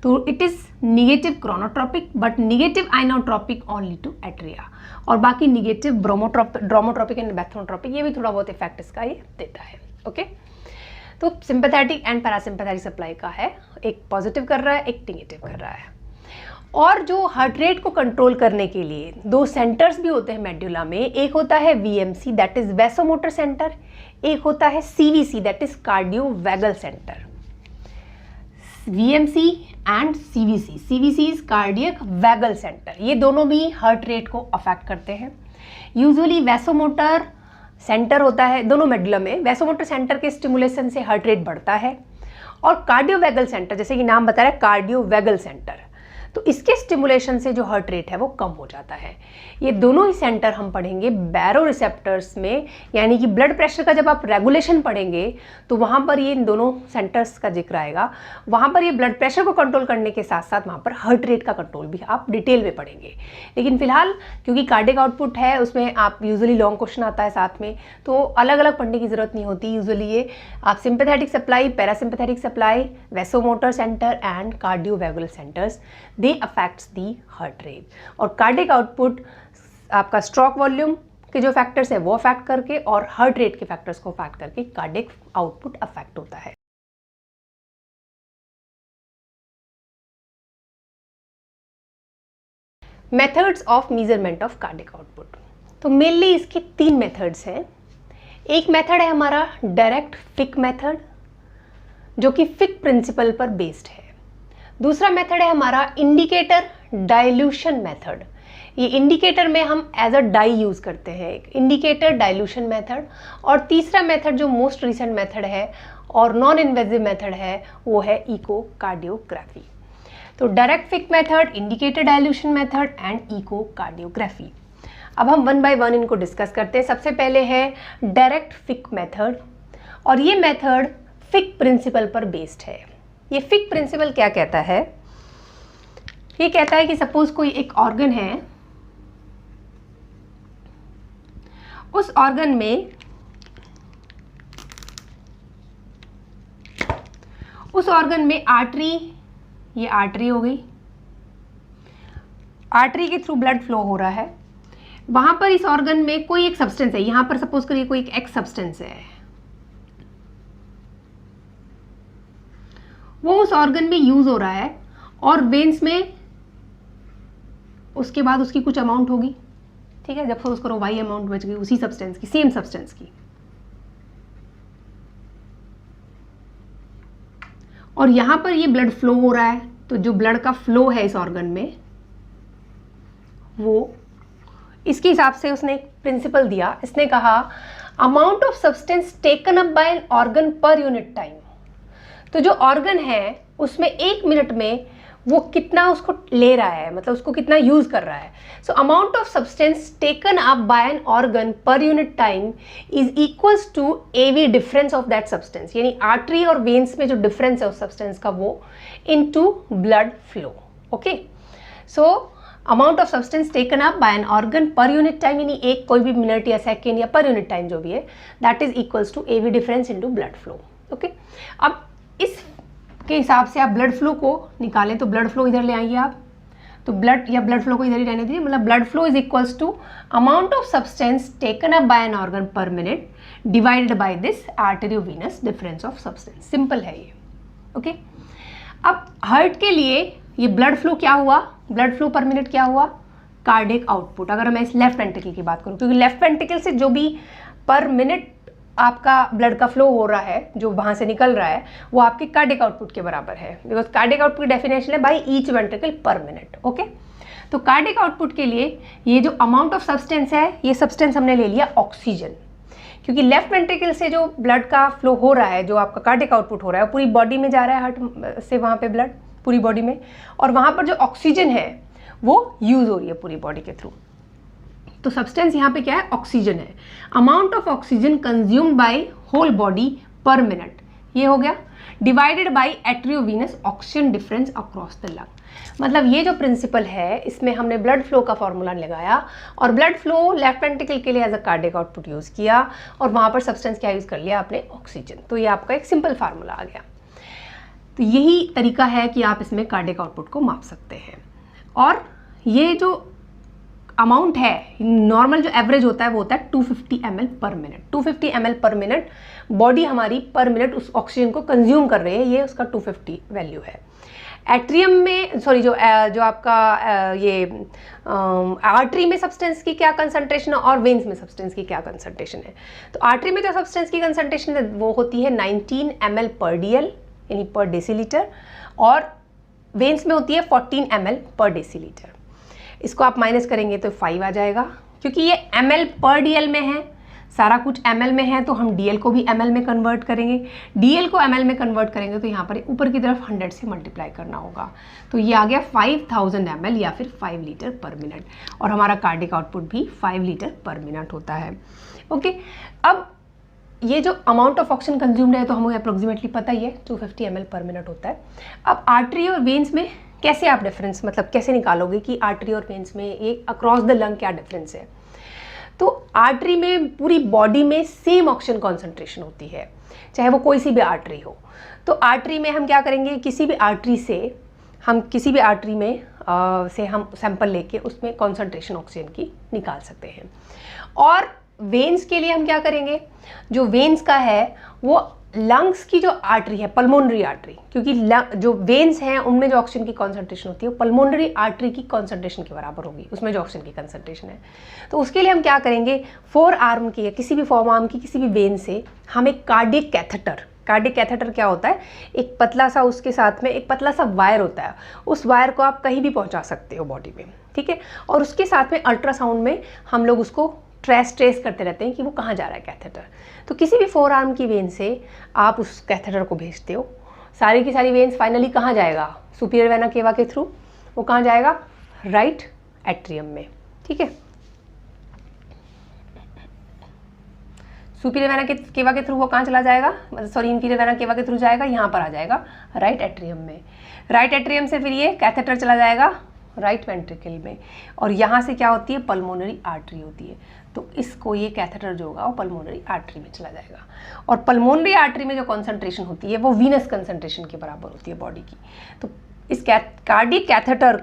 तो it is negative chronotropic but negative inotropic only to atria, और बाकी निगेटिव ड्रोमोट्रोपिक एंड बैथमोट्रोपिक ये भी थोड़ा बहुत इफेक्ट इसका ये देता है। ओके, तो सिंपैथेटिक एंड पैरासिम्पैथेटिक सप्लाई का है, एक पॉजिटिव कर रहा है, एक निगेटिव कर रहा है। और जो हार्ट रेट को कंट्रोल करने के लिए 2 सेंटर्स भी होते हैं मेडुला में। एक होता है VMC that is vasomotor centre, एक होता है CVC that is cardiovagal centre. VMC and CVC, CVC is cardiac vagal centre. ये दोनों भी हार्ट रेट को अफेक्ट करते हैं। यूजुअली वैसोमोटर सेंटर होता है दोनों मेडुला में, वैसोमोटर सेंटर के स्टिमुलेशन से हार्ट रेट बढ़ता है, और कार्डियोवैगल सेंटर जैसे कि नाम बता रहा है कार्डियोवैगल सेंटर, तो इसके स्टिमुलेशन से जो हार्ट रेट है वो कम हो जाता है। ये दोनों ही सेंटर हम पढ़ेंगे बैरोरिसेप्टर्स में, यानी कि ब्लड प्रेशर का जब आप रेगुलेशन पढ़ेंगे तो वहाँ पर ये इन दोनों सेंटर्स का जिक्र आएगा। वहाँ पर ये ब्लड प्रेशर को कंट्रोल करने के साथ साथ वहाँ पर हार्ट रेट का कंट्रोल भी आप डिटेल में पढ़ेंगे। लेकिन फिलहाल क्योंकि कार्डियक आउटपुट है उसमें आप यूजुअली लॉन्ग क्वेश्चन आता है साथ में, तो अलग अलग पढ़ने की ज़रूरत नहीं होती। यूजुअली ये आप sympathetic supply, parasympathetic supply, vasomotor centre and cardiovagular centres, they affects the heart rate. और कार्डियक आउटपुट आपका स्ट्रोक वॉल्यूम के जो फैक्टर्स है वो अफेक्ट करके और हार्ट रेट के फैक्टर्स को अफेक्ट करके कार्डियक आउटपुट अफेक्ट होता है। Methods of measurement of cardiac output, तो मेनली इसके 3 मेथड्स हैं। एक मेथड है हमारा डायरेक्ट फिक मेथड जो कि फिक प्रिंसिपल पर बेस्ड है। दूसरा मेथड है हमारा इंडिकेटर डाइल्यूशन मेथड। ये इंडिकेटर में हम एज अ डाई यूज करते हैं, एक इंडिकेटर डाइल्यूशन मेथड। और तीसरा मेथड जो मोस्ट रिसेंट मेथड है और नॉन इन्वेजिव मेथड है वो है इकोकार्डियोग्राफी। तो direct Fick method, indicator dilution method and echocardiography. अब हम 1 बाय 1 इनको डिस्कस करते हैं। सबसे पहले है डायरेक्ट फिक मेथड, और ये मेथड फिक प्रिंसिपल पर बेस्ड है। ये फिक प्रिंसिपल क्या कहता है? ये कहता है कि सपोज कोई एक ऑर्गन है, उस ऑर्गन में आर्टरी, ये आर्टरी हो गई, आर्टरी के थ्रू ब्लड फ्लो हो रहा है। वहां पर इस ऑर्गन में कोई एक सब्सटेंस है, यहां पर सपोज करिए कोई एक एक्स सब्सटेंस है, वो उस ऑर्गन में यूज हो रहा है और वेन्स में उसके बाद उसकी कुछ अमाउंट होगी, ठीक है। जब सपोज करो वाई अमाउंट बच गई उसी सब्सटेंस की, सेम सब्सटेंस की, और यहां पर ये ब्लड फ्लो हो रहा है। तो जो ब्लड का फ्लो है इस ऑर्गन में वो इसके हिसाब से उसने एक प्रिंसिपल दिया। इसने कहा amount of substance taken up by an organ per unit time. तो जो ऑर्गन है उसमें 1 मिनट में वो कितना उसको ले रहा है, मतलब उसको कितना यूज कर रहा है। So amount of substance taken up by an organ per unit time is equals to A V difference of that substance, यानी आर्टरी और वेन्स में जो डिफरेंस है उस सब्सटेंस का वो into blood flow. Okay, so amount of substance taken up by an organ per unit time, यानी एक कोई भी मिनट या सेकेंड या पर यूनिट टाइम जो भी है, that is equals to A V difference into blood flow. Okay, अब इस के हिसाब से आप ब्लड फ्लो को निकालें तो ब्लड फ्लो इधर ले आइए आप, तो ब्लड फ्लो को इधर ही रहने दीजिए, मतलब blood flow is equals to amount of substance taken up by an organ per minute divided by this arteriovenous difference of substance. Simple है ये। ओके, अब हार्ट के लिए ये ब्लड फ्लो क्या हुआ, ब्लड फ्लो पर मिनट क्या हुआ, कार्डियक आउटपुट। अगर मैं इस लेफ्ट वेंट्रिकल की बात करूं, क्योंकि लेफ्ट वेंट्रिकल से जो भी पर मिनट आपका ब्लड का फ्लो हो रहा है, जो वहां से निकल रहा है, वो आपके कार्डियक आउटपुट के बराबर है, बिकॉज कार्डियक आउटपुट की डेफिनेशन है बाय ईच वेंट्रिकल पर मिनट। ओके, तो कार्डियक आउटपुट के लिए ये जो अमाउंट ऑफ सब्सटेंस है, ये सब्सटेंस हमने ले लिया ऑक्सीजन, क्योंकि लेफ्ट वेंट्रिकल से जो ब्लड का फ्लो हो रहा है, जो आपका कार्डियक आउटपुट हो रहा है, पूरी बॉडी में जा रहा है, हार्ट से वहाँ पे ब्लड पूरी बॉडी में, और वहाँ पर जो ऑक्सीजन है वो यूज हो रही है पूरी बॉडी के थ्रू। तो सब्सटेंस यहाँ पे क्या है, ऑक्सीजन है। Amount of oxygen consumed by whole body per minute, ये हो गया, divided by arteriovenous oxygen difference across the lung. मतलब ये जो प्रिंसिपल है इसमें हमने ब्लड फ्लो का फॉर्मूला लगाया और ब्लड फ्लो लेफ्ट वेंट्रिकल के लिए as a cardiac output use किया, और वहाँ पर सब्सटेंस क्या यूज कर लिया आपने, ऑक्सीजन। तो ये आपका एक सिंपल फार्मूला आ गया। तो यही तरीका है कि आप इसमें कार्डियक आउटपुट को माप सकते हैं। और ये जो अमाउंट है, नॉर्मल जो एवरेज होता है वो होता है 250 ml पर मिनट। 250 ml पर मिनट बॉडी हमारी पर मिनट उस ऑक्सीजन को कंज्यूम कर रही है, ये उसका 250 वैल्यू है। एट्रियम में सॉरी जो आपका ये आर्टरी में सब्सटेंस की क्या कंसंट्रेशन है और वेन्स में सब्सटेंस की क्या कंसंट्रेशन है। तो आर्टरी में जो सब्सटेंस की कंसंट्रेशन है वो होती है 19 ml पर DL, यानी पर डेसीलीटर, और वेन्स में होती है 14 ml पर डेसीलीटर। इसको आप माइनस करेंगे तो 5 आ जाएगा, क्योंकि ये ml पर DL में है, सारा कुछ ml में है तो हम dl को भी ml में कन्वर्ट करेंगे, dl को ml में कन्वर्ट करेंगे तो यहाँ पर ऊपर की तरफ 100 से मल्टीप्लाई करना होगा। तो ये आ गया 5000 ml या फिर 5 लीटर पर मिनट, और हमारा कार्डिक आउटपुट भी 5 लीटर पर मिनट होता है। ओके, अब ये जो अमाउंट ऑफ ऑक्सीजन कंज्यूम्ड है तो हमें अप्रोक्सीमेटली पता ही है 250 ml पर मिनट होता है। अब आर्टरी और वेन्स में कैसे आप डिफरेंस मतलब कैसे निकालोगे कि आर्टरी और वेन्स में ये अक्रॉस द लंग क्या डिफरेंस है। तो आर्टरी में पूरी बॉडी में सेम ऑक्सीजन कॉन्सेंट्रेशन होती है, चाहे वो कोई सी भी आर्टरी हो। तो आर्टरी में हम क्या करेंगे, किसी भी आर्टरी में हम सैंपल लेके उसमें कॉन्सेंट्रेशन ऑक्सीजन की निकाल सकते हैं। और वेन्स के लिए हम क्या करेंगे, जो वेन्स का है वो लंग्स की जो आर्टरी है, पल्मोनरी आर्टरी, क्योंकि जो वेन्स हैं उनमें जो ऑक्सीजन की कॉन्सेंट्रेशन होती है वो पल्मोनरी आर्टरी की कॉन्सेंट्रेशन के बराबर होगी, उसमें जो ऑक्सीजन की कंसंट्रेशन है। तो उसके लिए हम क्या करेंगे, 4 आर्म की या किसी भी फोर आर्म की किसी भी वेन से हम एक कार्डियक कैथेटर क्या होता है, एक पतला सा, उसके साथ में एक पतला सा वायर होता है, उस वायर को आप कहीं भी पहुंचा सकते हो बॉडी में, ठीक है। और उसके साथ में अल्ट्रासाउंड में हम लोग उसको ट्रेस करते रहते हैं कि वो कहाँ जा रहा है कैथेटर। तो किसी भी फोर आर्म की वेन से आप उस कैथेटर को भेजते हो, सारी की सारी वेन्स फाइनली कहाँ जाएगा, सुपीरियर वेना केवा के थ्रू, वो कहाँ जाएगा, राइट एट्रियम में, ठीक है। सुपीरियर वेना केवा के थ्रू वो कहाँ चला जाएगा, सॉरी इंफीरियर वेना केवा के थ्रू जाएगा, यहाँ पर आ जाएगा राइट एट्रियम में। राइट एट्रियम से फिर ये कैथेटर चला जाएगा राइट वेंट्रिकल में, और यहाँ से क्या होती है, पल्मोनरी आर्टरी होती है। तो इसको ये कैथेटर जो होगा वो पल्मोनरी आर्टरी में चला जाएगा, और पल्मोनरी आर्टरी में जो कॉन्सेंट्रेशन होती है वो वीनस कंसंट्रेशन के बराबर होती है बॉडी की। तो इस कार्डियक कैथेटर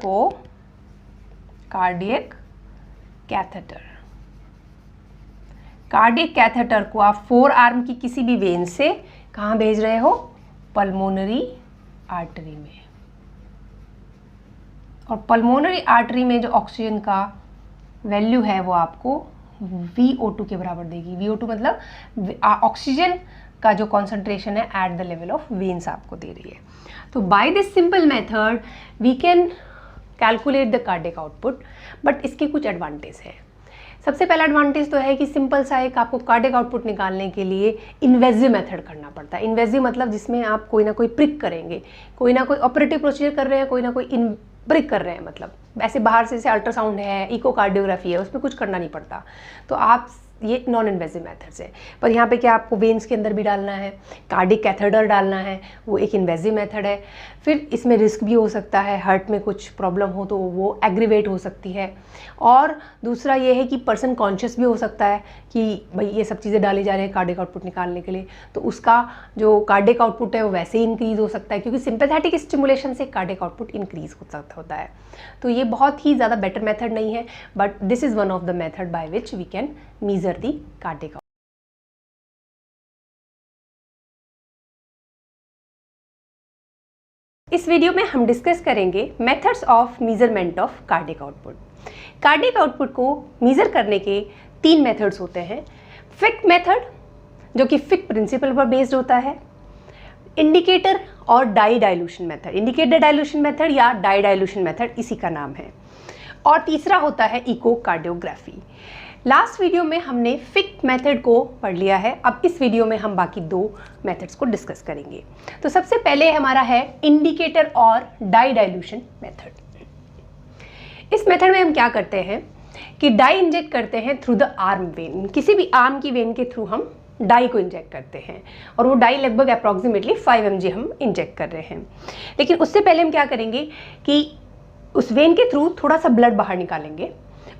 को आप 4 आर्म की किसी भी वेन से कहाँ भेज रहे हो, पल्मोनरी आर्टरी में। और पल्मोनरी आर्टरी में जो ऑक्सीजन का वैल्यू है वो आपको VO2 के बराबर देगी। VO2 मतलब ऑक्सीजन का जो कॉन्सेंट्रेशन है at the level of veins आपको दे रही है। तो by this simple method we can calculate the cardiac output, but इसके कुछ एडवांटेज है। सबसे पहला एडवांटेज तो है कि सिंपल सा एक आपको कार्डियक आउटपुट निकालने के लिए इन्वेजिव मेथड करना पड़ता है। इन्वेजिव मतलब जिसमें आप कोई ना कोई प्रिक करेंगे, कोई ना कोई ऑपरेटिव प्रोसीजर कर रहे हैं, कोई ना कोई ब्रिक कर रहे हैं, मतलब ऐसे बाहर से जैसे अल्ट्रासाउंड है, इकोकार्डियोग्राफी है, उसमें कुछ करना नहीं पड़ता। तो आप ये नॉन इन्वेजिव मेथड्स है। पर यहाँ पे क्या आपको वेन्स के अंदर भी डालना है, कार्डियक कैथेटर डालना है, वो एक इन्वेजिव मेथड है। फिर इसमें रिस्क भी हो सकता है, हार्ट में कुछ प्रॉब्लम हो तो वो एग्रीवेट हो सकती है। और दूसरा ये है कि पर्सन कॉन्शियस भी हो सकता है कि भाई ये सब चीज़ें डाली जा रही है कार्डियक आउटपुट निकालने के लिए, तो उसका जो कार्डियक आउटपुट है वो वैसे ही इंक्रीज़ हो सकता है, क्योंकि सिंपैथेटिक स्टिमुलेशन से कार्डियक आउटपुट इंक्रीज़ होता है। तो ये बहुत ही ज़्यादा बेटर मेथड नहीं है, but this is one of the method by which we can measure the cardiac. इस वीडियो में हम डिस्कस करेंगे methods of measurement of cardiac output. Cardiac output को मीजर करने के 3 मेथड्स होते हैं। फिक मेथड जो कि फिक प्रिंसिपल पर बेस्ड होता है, इंडिकेटर और dye dilution method, indicator dilution method या डाई डाइल्यूशन मेथड इसी का नाम है, और तीसरा होता है इकोकार्डियोग्राफी। लास्ट वीडियो में हमने फिक मेथड को पढ़ लिया है, अब इस वीडियो में हम बाकी 2 मेथड्स को डिस्कस करेंगे। तो सबसे पहले हमारा है इंडिकेटर और डाई डाइल्यूशन मेथड। इस मेथड में हम क्या करते हैं कि डाई इंजेक्ट करते हैं थ्रू द आर्म वेन, किसी भी आर्म की वेन के थ्रू हम डाई को इंजेक्ट करते हैं, और वो डाई लगभग अप्रॉक्सीमेटली 5 mg हम इंजेक्ट कर रहे हैं। लेकिन उससे पहले हम क्या करेंगे कि उस वेन के थ्रू थोड़ा सा ब्लड बाहर निकालेंगे,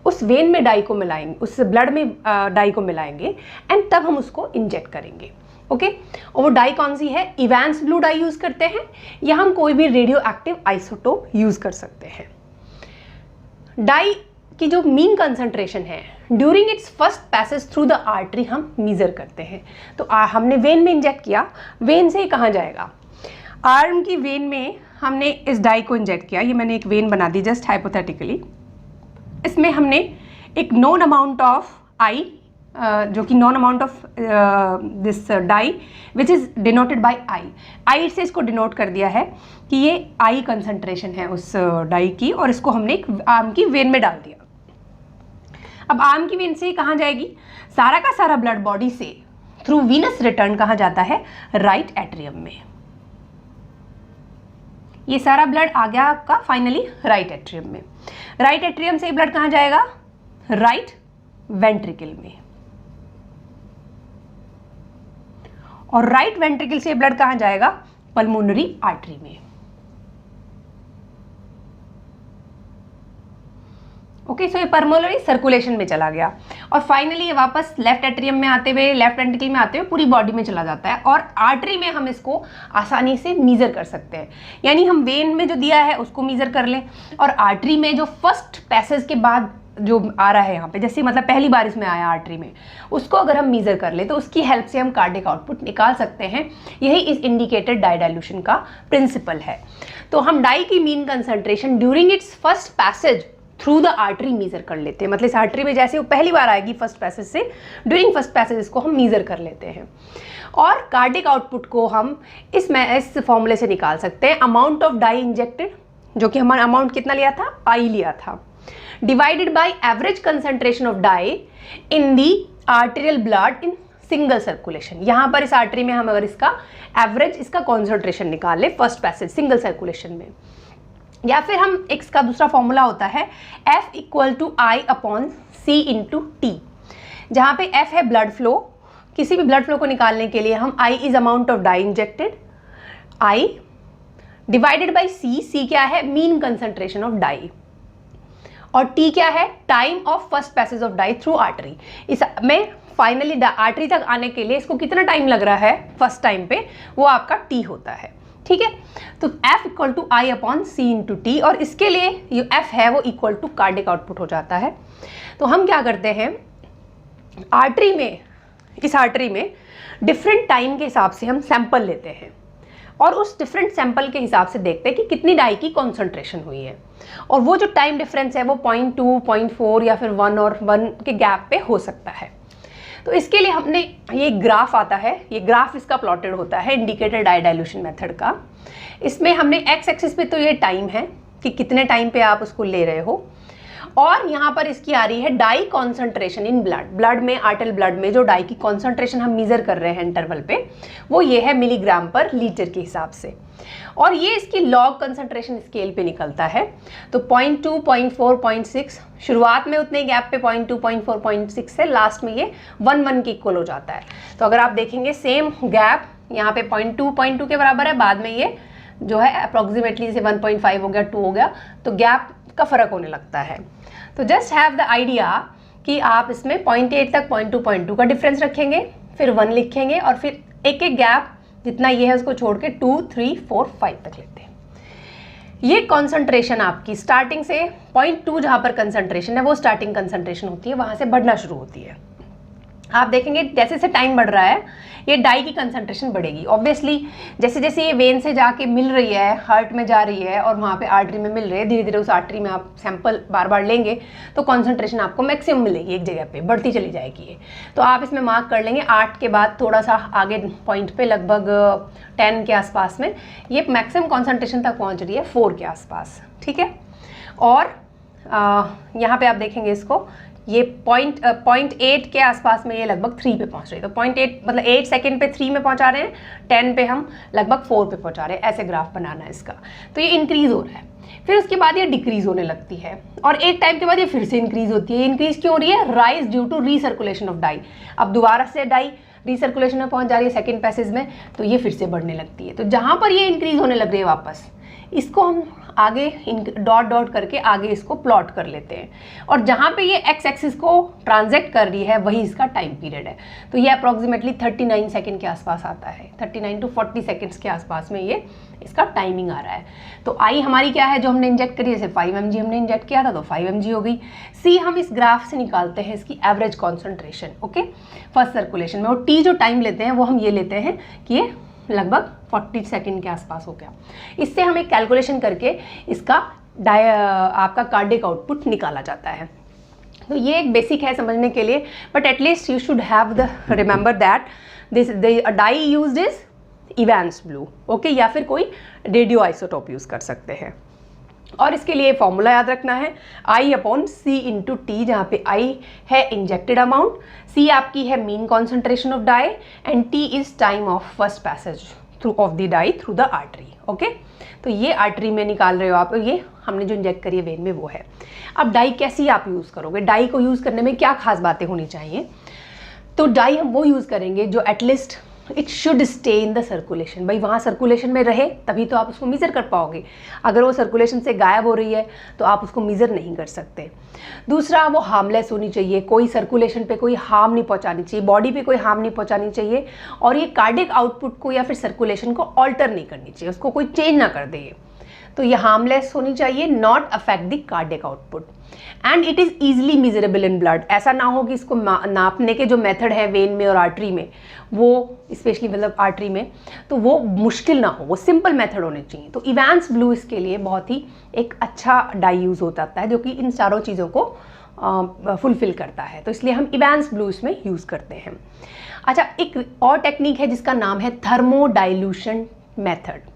उस वेन में डाई को मिलाएंगे, उस ब्लड में डाई को मिलाएंगे, एंड तब हम उसको इंजेक्ट करेंगे। ओके, और वो डाई कौन सी है, इवांस ब्लू डाई यूज़ करते हैं, या हम कोई भी रेडियो एक्टिव आइसोटोप यूज़ कर सकते हैं। डाई की जो मीन कंसंट्रेशन है during its first passage through the artery हम मीजर करते हैं। तो हमने वेन में इंजेक्ट किया, वेन से ही कहाँ जाएगा, आर्म की वेन में हमने इस डाई को इंजेक्ट किया। ये मैंने एक वेन बना दी जस्ट हाइपोथेटिकली, इसमें हमने एक नॉन अमाउंट ऑफ आई, जो कि known amount of this dye which is denoted by I से इसको डिनोट कर दिया है कि ये आई कंसंट्रेशन है उस डाई की, और इसको हमने एक आर्म की वेन में डाल दिया। अब आर्म की वेन से कहाँ जाएगी, सारा का सारा ब्लड बॉडी से थ्रू वीनस रिटर्न कहाँ जाता है, राइट एट्रियम में। ये सारा ब्लड आ गया आपका फाइनली राइट एट्रियम में। राइट एट्रियम से ब्लड कहाँ जाएगा, राइट वेंट्रिकल में। और राइट वेंट्रिकल से ब्लड कहाँ जाएगा, पल्मोनरी आर्टरी में। ओके, सो ये पल्मोनरी सर्कुलेशन में चला गया और फाइनली ये वापस लेफ्ट एट्रियम में आते हुए, लेफ्ट वेंट्रिकल में आते हुए पूरी बॉडी में चला जाता है। और आर्टरी में हम इसको आसानी से मीजर कर सकते हैं, यानी हम वेन में जो दिया है उसको मीजर कर लें और आर्टरी में जो फर्स्ट पैसेज के बाद जो आ रहा है यहाँ पे, जैसे मतलब पहली बार इसमें आया आर्टरी में, उसको अगर हम मीजर कर ले तो उसकी हेल्प से हम कार्डियक आउटपुट निकाल सकते हैं। यही इस इंडिकेटेड डाई डाइल्यूशन का प्रिंसिपल है। तो हम डाई की mean concentration during its first passage through the artery measure कर लेते हैं। मतलब इस आर्टरी में जैसे वो पहली बार आएगी फर्स्ट पैसेज से, ड्यूरिंग फर्स्ट पैसेज इसको हम मीजर कर लेते हैं। और कार्डियक आउटपुट को हम इस फॉर्मूले से निकाल सकते हैं, अमाउंट ऑफ डाई इंजेक्टेड, जो कि हमारा अमाउंट कितना लिया था, आई लिया था, divided by average concentration of dye in the arterial blood in single circulation. यहाँ पर इस आर्टरी में हम अगर इसका एवरेज, इसका कॉन्सेंट्रेशन निकाल ले फर्स्ट पैसेज सिंगल सर्कुलेशन में, या फिर हम इसका दूसरा फॉर्मूला होता है F equal to I upon C into T, जहाँ पे F है ब्लड फ्लो। किसी भी ब्लड फ्लो को निकालने के लिए हम I is amount of dye injected, I divided by C क्या है, मीन कंसंट्रेशन ऑफ डाई, और T क्या है, time of first passage of dye through artery. इसमें फाइनली आर्टरी तक आने के लिए इसको कितना टाइम लग रहा है फर्स्ट टाइम पे, वो आपका T होता है। ठीक है, तो F equal to I upon C into T, और इसके लिए ये F है वो इक्वल टू कार्डियक आउटपुट हो जाता है। तो हम क्या करते हैं, आर्टरी में, इस आर्टरी में डिफरेंट टाइम के हिसाब से हम सैंपल लेते हैं और उस डिफरेंट सैंपल के हिसाब से देखते हैं कि कितनी डाई की कॉन्सेंट्रेशन हुई है, और वो जो टाइम डिफरेंस है वो 0.2, 0.4 या फिर 1 और 1 के गैप पे हो सकता है। तो इसके लिए हमने ये ग्राफ आता है, ये ग्राफ इसका प्लॉटेड होता है इंडिकेटेड डाई डाइल्यूशन मेथड का। इसमें हमने एक्स एक्सिस पे तो ये टाइम है कि कितने टाइम पे आप उसको ले रहे हो, और यहाँ पर इसकी आ रही है dye concentration in blood. Blood में, आर्टल ब्लड में जो डाई की कॉन्सेंट्रेशन हम मीजर कर रहे हैं इंटरवल पे, वो ये है मिलीग्राम पर लीटर के हिसाब से, और ये इसकी लॉग कंसंट्रेशन स्केल पे निकलता है। तो 0.2, 0.4, 0.6 शुरुआत में उतने गैप पे 0.2, 0.4, 0.6 से लास्ट में ये 1 के इक्वल हो जाता है। तो अगर आप देखेंगे सेम गैप यहाँ पे 0.2 के बराबर है, बाद में ये जो है अप्रॉक्सीमेटली जैसे 1.5 हो गया, 2 हो गया, तो गैप का फर्क होने लगता है। तो जस्ट हैव द आइडिया कि आप इसमें 0.8 तक 0.2 का डिफरेंस रखेंगे, फिर 1 लिखेंगे, और फिर एक एक गैप जितना ये है उसको छोड़ के 2, 3, 4, 5 तक लेते हैं। ये कॉन्सेंट्रेशन आपकी स्टार्टिंग से 0.2 जहाँ पर कंसंट्रेशन है वो स्टार्टिंग कंसंट्रेशन होती है, वहाँ से बढ़ना शुरू होती है। आप देखेंगे जैसे जैसे टाइम बढ़ रहा है ये डाई की कंसंट्रेशन बढ़ेगी। ऑब्वियसली जैसे जैसे ये वेन से जाके मिल रही है, हार्ट में जा रही है और वहाँ पे आर्टरी में मिल रही है, धीरे धीरे उस आर्टरी में आप सैंपल बार बार लेंगे तो कॉन्सेंट्रेशन आपको मैक्सिमम मिलेगी, एक जगह पे बढ़ती चली जाएगी ये। तो आप इसमें मार्क कर लेंगे 8 के बाद थोड़ा सा आगे पॉइंट पे लगभग 10 के आसपास में ये मैक्सिमम कॉन्सेंट्रेशन तक पहुँच रही है, 4 के आसपास। ठीक है, और यहाँ पे आप देखेंगे इसको, ये 0.8 के आसपास में ये लगभग 3 पे पहुंच रही है। तो 0.8 मतलब 8 सेकेंड पे 3 में पहुंचा रहे हैं, 10 पे हम लगभग 4 पे पहुंचा रहे हैं। ऐसे ग्राफ बनाना है इसका। तो ये इंक्रीज हो रहा है, फिर उसके बाद ये डिक्रीज होने लगती है, और एक टाइम के बाद ये फिर से इंक्रीज होती है। इंक्रीज क्यों हो रही है? Rise due to recirculation of dye. अब दोबारा से डाई रीसर्कुलेशन में पहुंच जा रही है सेकेंड पैसेज में, तो ये फिर से बढ़ने लगती है। तो जहाँ पर ये इंक्रीज होने लग रही है वापस, इसको हम आगे डॉट डॉट करके आगे इसको प्लॉट कर लेते हैं, और जहाँ पे ये एक्स एक्सिस को ट्रांजैक्ट कर रही है वही इसका टाइम पीरियड है। तो ये अप्रॉक्सीमेटली 39 सेकेंड के आसपास आता है, 39 to 40 सेकेंड्स के आसपास में ये इसका टाइमिंग आ रहा है। तो आई हमारी क्या है जो हमने इंजेक्ट करी, जैसे 5 mg हमने इंजेक्ट किया था तो 5 mg हो गई। सी हम इस ग्राफ से निकालते हैं इसकी average concentration, okay, first circulation में, और टी जो टाइम लेते हैं वो हम ये लेते हैं कि ये लगभग 40 सेकेंड के आसपास हो गया। इससे हम एक कैलकुलेशन करके इसका आपका कार्डियक आउटपुट निकाला जाता है। तो ये एक बेसिक है समझने के लिए, but at least you should have the remember that this dye used is Evans blue, okay, या फिर कोई रेडियो आइसोटोप यूज कर सकते हैं। और इसके लिए फॉर्मूला याद रखना है I/C/T, जहाँ पे I है इंजेक्टेड अमाउंट, C आपकी है mean concentration of dye and T is time of first passage through of the dye through the artery. Okay, तो ये आर्टरी में निकाल रहे हो आप, ये हमने जो इंजेक्ट करी है वेन में वो है। अब डाई कैसी आप यूज़ करोगे, डाई को यूज़ करने में क्या खास बातें होनी चाहिए, तो डाई हम वो यूज़ करेंगे जो at least it should stay in the circulation, भाई वहाँ सर्कुलेशन में रहे तभी तो आप उसको मेज़र कर पाओगे। अगर वो सर्कुलेशन से गायब हो रही है तो आप उसको मेज़र नहीं कर सकते। दूसरा, वो हार्मलेस होनी चाहिए, कोई सर्कुलेशन पे कोई हार्म नहीं पहुँचानी चाहिए, बॉडी पे कोई हार्म नहीं पहुँचानी चाहिए, और ये कार्डियक आउटपुट को या फिर सर्कुलेशन को ऑल्टर नहीं करनी चाहिए, उसको कोई चेंज ना कर दे ये। तो ये हार्मलेस होनी चाहिए, not affect the cardiac output, and it is easily measurable in blood. ऐसा ना हो कि इसको नापने के जो मेथड है वेन में और आर्टरी में, वो स्पेशली मतलब आर्टरी में, तो वो मुश्किल ना हो, वो सिंपल मेथड होने चाहिए। तो इवांस ब्लू इसके लिए बहुत ही एक अच्छा डाई यूज़ होता है जो कि इन चारों चीज़ों को फुलफिल करता है, तो इसलिए हम इवांस ब्लू इसमें यूज़ करते हैं। अच्छा, एक और टेक्निक है जिसका नाम है थर्मोडाइल्यूशन मेथड।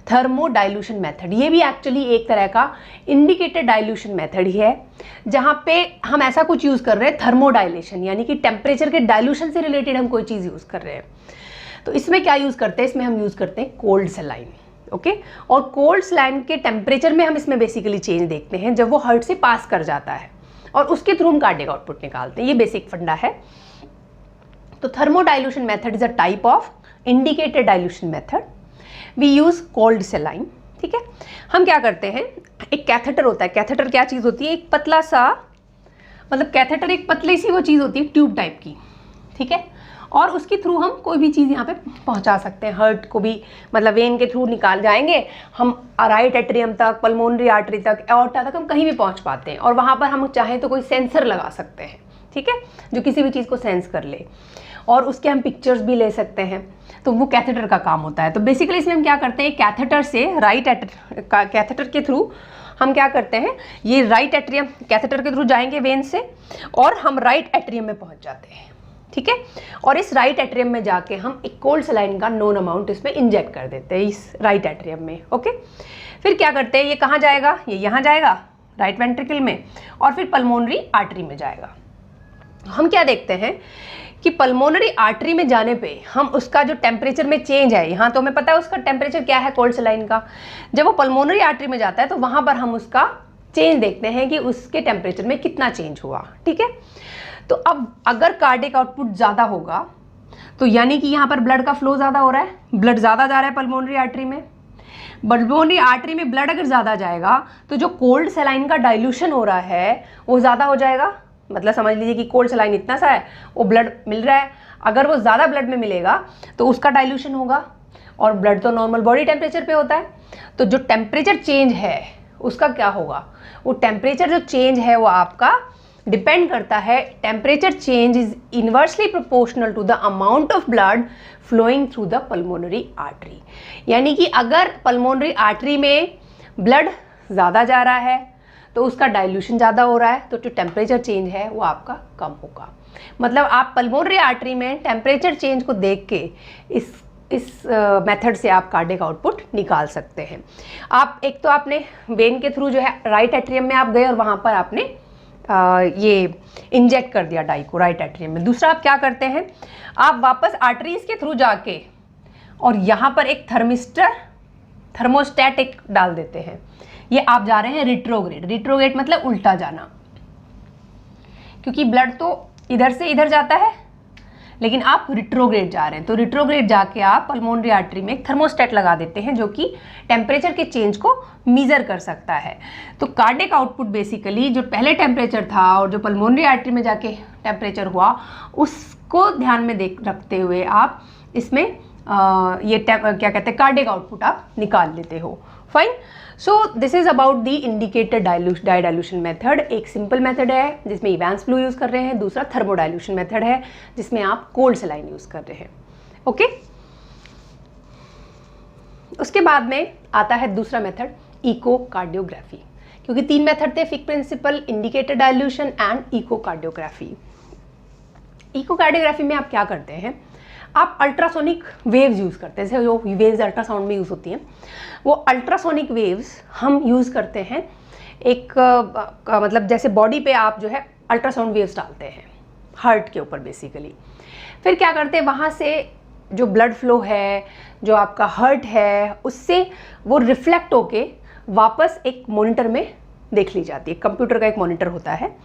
थर्मोडाइल्यूशन मेथड ये भी एक्चुअली एक तरह का इंडिकेटेड डाइल्यूशन मेथड ही है, जहाँ पे हम ऐसा कुछ यूज़ कर रहे हैं थर्मोडाइलेशन, यानी कि टेम्परेचर के डाइल्यूशन से रिलेटेड हम कोई चीज़ यूज़ कर रहे हैं। तो इसमें क्या यूज़ करते हैं, इसमें हम यूज़ करते हैं कोल्ड सलाइन। ओके, और कोल्ड सलाइन के टेम्परेचर में हम इसमें बेसिकली चेंज देखते हैं जब वो हार्ट से पास कर जाता है, और उसके थ्रू हम कार्डियक आउटपुट निकालते हैं। ये बेसिक फंडा है। तो thermodilution method is a type of indicated dilution method, we use cold saline. ठीक है, हम क्या करते हैं, एक कैथेटर होता है। कैथेटर क्या चीज़ होती है, एक पतला सा, मतलब कैथेटर एक पतली सी वो चीज़ होती है ट्यूब टाइप की। ठीक है, और उसके थ्रू हम कोई भी चीज़ यहाँ पे पहुँचा सकते हैं, हार्ट को भी मतलब वेन के थ्रू निकाल जाएंगे हम राइट एट्रियम तक, पल्मोनरी आर्टरी तक, एओर्टा तक, हम कहीं भी पहुँच पाते हैं। और वहाँ पर हम चाहें तो कोई सेंसर लगा सकते हैं, ठीक है, जो किसी भी चीज़ को सेंस कर ले, और उसके हम पिक्चर्स भी ले सकते हैं। तो वो कैथेटर का काम होता है। तो बेसिकली इसमें हम क्या करते हैं, कैथेटर से कैथेटर के थ्रू हम क्या करते हैं, ये राइट एट्रियम कैथेटर के थ्रू जाएंगे वेन से, और हम राइट एट्रियम में पहुंच जाते हैं। ठीक है, और इस राइट एट्रियम में जाके हम एक कोल्ड सलाइन का नोन अमाउंट इसमें इंजेक्ट कर देते हैं इस राइट एट्रियम में। ओके, फिर क्या करते हैं, ये कहाँ जाएगा, ये यहाँ जाएगा राइट वेंट्रिकल में, और फिर पल्मोनरी आर्टरी में जाएगा। हम क्या देखते हैं कि पल्मोनरी आर्टरी में जाने पे हम उसका जो टेम्परेचर में चेंज है, यहाँ तो हमें पता है उसका टेम्परेचर क्या है कोल्ड सलाइन का, जब वो पल्मोनरी आर्टरी में जाता है तो वहाँ पर हम उसका चेंज देखते हैं कि उसके टेम्परेचर में कितना चेंज हुआ। ठीक है, तो अब अगर कार्डियक आउटपुट ज़्यादा होगा तो यानी कि यहाँ पर ब्लड का फ्लो ज़्यादा हो रहा है, ब्लड ज़्यादा जा रहा है पल्मोनरी आर्टरी में। पल्मोनरी आर्टरी में ब्लड अगर ज़्यादा जाएगा तो जो कोल्ड सलाइन का डाइल्यूशन हो रहा है वो ज़्यादा हो जाएगा। मतलब समझ लीजिए कि कोल्ड सलाइन इतना सा है, वो ब्लड मिल रहा है, अगर वो ज़्यादा ब्लड में मिलेगा तो उसका डाइल्यूशन होगा, और ब्लड तो नॉर्मल बॉडी टेम्परेचर पे होता है। तो जो टेम्परेचर चेंज है उसका क्या होगा, वो टेम्परेचर जो चेंज है वो आपका डिपेंड करता है, temperature change is inversely proportional to the amount of blood flowing through the pulmonary artery. यानी कि अगर पल्मोनरी आर्टरी में ब्लड ज़्यादा जा रहा है तो उसका डाइल्यूशन ज़्यादा हो रहा है, तो जो टेम्परेचर चेंज है वो आपका कम होगा। मतलब आप पल्मोनरी आर्टरी में टेम्परेचर चेंज को देख के इस मेथड से आप कार्डियक आउटपुट निकाल सकते हैं। आप एक तो आपने वेन के थ्रू जो है राइट एट्रियम में आप गए और वहाँ पर आपने ये इंजेक्ट कर दिया डाई को राइट एट्रियम में। दूसरा आप क्या करते हैं, आप वापस आर्टरीज के थ्रू जाके और यहाँ पर एक थर्मोस्टेट एक डाल देते हैं। ये आप जा रहे हैं रिट्रोग्रेड। रिट्रोग्रेड मतलब उल्टा जाना, क्योंकि ब्लड तो इधर से इधर जाता है लेकिन आप रिट्रोग्रेड जा रहे हैं। तो रिट्रोग्रेड जाके आप पल्मोनरी आर्टरी में एक थर्मोस्टेट लगा देते हैं जो कि टेम्परेचर के चेंज को मीज़र कर सकता है। तो कार्डियक आउटपुट बेसिकली जो पहले टेम्परेचर था और जो पल्मोनरी आर्टरी में जाके टेम्परेचर हुआ उसको ध्यान में रखते हुए आप इसमें क्या कहते हैं कार्डियक आउटपुट आप निकाल लेते हो। Fine, so this is about the indicated dye dilution method. एक सिंपल मेथड है जिसमें इवांस ब्लू यूज़ कर रहे हैं, दूसरा थर्मोडाइल्यूशन मेथड है जिसमें आप कोल्ड सलाइन यूज़ कर रहे हैं। ओके, उसके बाद में आता है दूसरा मेथड इकोकार्डियोग्राफी, क्योंकि तीन मेथड थे, Fick principle, indicated dilution and echocardiography. Echocardiography में आप क्या करते हैं, आप अल्ट्रासोनिक वेव्स यूज़ करते हैं, जैसे जो वेव्स अल्ट्रासाउंड में यूज़ होती हैं, वो अल्ट्रासोनिक वेव्स हम यूज़ करते हैं एक मतलब जैसे बॉडी पे आप जो है अल्ट्रासाउंड वेव्स डालते हैं हार्ट के ऊपर बेसिकली। फिर क्या करते हैं, वहाँ से जो ब्लड फ्लो है, जो आपका हार्ट है, उससे वो रिफ्लेक्ट होके वापस एक मॉनिटर में देख ली जाती है। कंप्यूटर का एक मॉनिटर होता है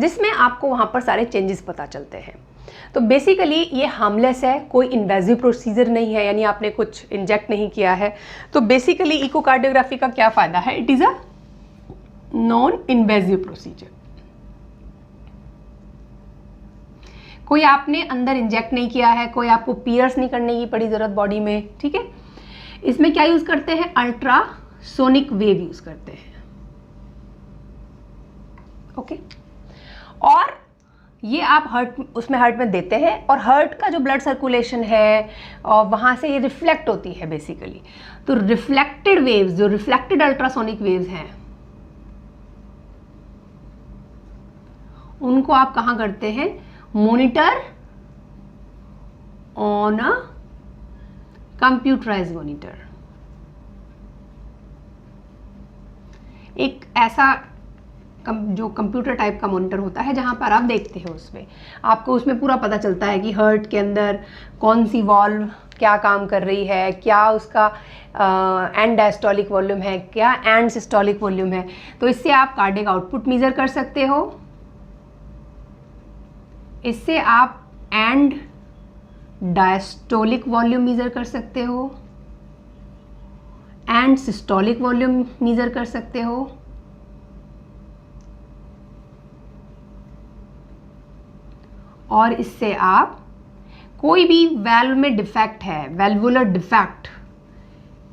जिसमें आपको वहाँ पर सारे चेंजेस पता चलते हैं। तो बेसिकली ये हार्मलेस है, कोई इन्वेजिव प्रोसीजर नहीं है, यानी आपने कुछ इंजेक्ट नहीं किया है। तो बेसिकली इकोकार्डियोग्राफी का क्या फ़ायदा है, it is a non invasive procedure. कोई आपने अंदर इंजेक्ट नहीं किया है, कोई आपको पियर्स नहीं करने की पड़ी ज़रूरत बॉडी में, ठीक है। इसमें क्या यूज़ करते हैं, अल्ट्रासोनिक वेव यूज़ करते हैं, ओके। और ये आप हार्ट में देते हैं और हार्ट का जो ब्लड सर्कुलेशन है और वहाँ से ये रिफ्लेक्ट होती है बेसिकली। तो रिफ्लेक्टेड वेव्स, जो रिफ्लेक्टेड अल्ट्रासोनिक वेव्स हैं, उनको आप कहाँ करते हैं, monitor on a computerised monitor. एक ऐसा जो कंप्यूटर टाइप का मॉनिटर होता है जहाँ पर आप देखते हो, उसमें आपको उसमें पूरा पता चलता है कि हार्ट के अंदर कौन सी वॉल्व क्या काम कर रही है, क्या उसका एंड डायस्टोलिक वॉल्यूम है, क्या एंड सिस्टोलिक वॉल्यूम है। तो इससे आप कार्डियक आउटपुट मेजर कर सकते हो, इससे आप एंड डायस्टोलिक वॉल्यूम मेजर कर सकते हो, एंड सिस्टोलिक वॉल्यूम मेजर कर सकते हो, और इससे आप कोई भी वेल्व में डिफेक्ट है, वेल्वुलर डिफेक्ट,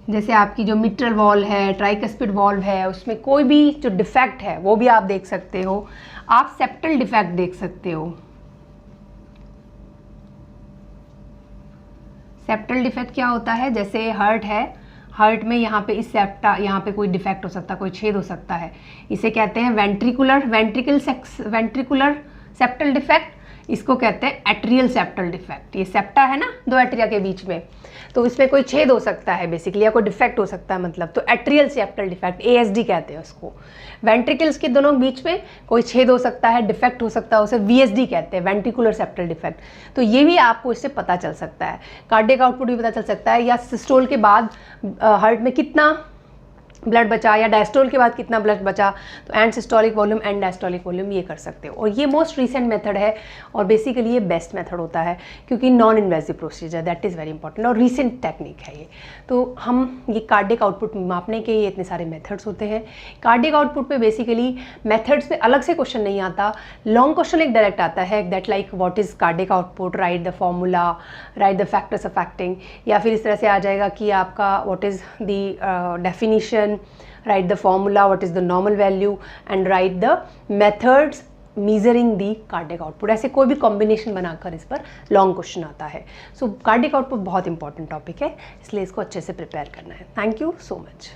जैसे आपकी जो मिट्रल वॉल्व है, ट्राइकस्पिड वॉल्व है, उसमें कोई भी जो डिफेक्ट है वो भी आप देख सकते हो। आप सेप्टल डिफेक्ट देख सकते हो। सेप्टल डिफेक्ट क्या होता है, जैसे हार्ट है, हार्ट में यहाँ पे इस सेप्टा, यहाँ पे कोई डिफेक्ट हो सकता है, कोई छेद हो सकता है, इसे कहते हैं वेंट्रिकुलर सेप्टल डिफेक्ट। इसको कहते हैं एट्रियल सेप्टल डिफेक्ट। ये सेप्टा है ना, दो एट्रिया के बीच में, तो इसमें कोई छेद हो सकता है बेसिकली, या कोई डिफेक्ट हो सकता है मतलब, तो एट्रियल सेप्टल डिफेक्ट, ASD कहते हैं उसको। वेंट्रिकल्स के दोनों बीच में कोई छेद हो सकता है, डिफेक्ट हो सकता है, उसे VSD कहते हैं, वेंट्रिकुलर सेप्टल डिफेक्ट। तो ये भी आपको इससे पता चल सकता है। कार्डियक आउटपुट भी पता चल सकता है, या सिस्टोल के बाद हार्ट में कितना ब्लड बचा, या डायस्टोल के बाद कितना ब्लड बचा, तो and systolic volume, and diastolic volume ये कर सकते हो। और ये मोस्ट रिसेंट मेथड है और बेसिकली ये बेस्ट मेथड होता है, क्योंकि non invasive procedure, that is very important, और रिसेंट टेक्निक है ये। तो हम ये कार्डियक आउटपुट मापने के ये इतने सारे मेथड्स होते हैं। कार्डियक आउटपुट पे बेसिकली मेथड्स पे अलग से क्वेश्चन नहीं आता, लॉन्ग क्वेश्चन एक डायरेक्ट आता है, that like what is cardiac output, right the formula, right the factors affecting, या फिर इस तरह से आ जाएगा कि आपका what is the definition, write the formula, what is the normal value, and write the methods measuring the cardiac output। ऐसे कोई भी कॉम्बिनेशन बनाकर इस पर लॉन्ग क्वेश्चन आता है। सो कार्डियक आउटपुट बहुत इंपॉर्टेंट टॉपिक है, इसलिए इसको अच्छे से प्रिपेयर करना है। Thank you so much.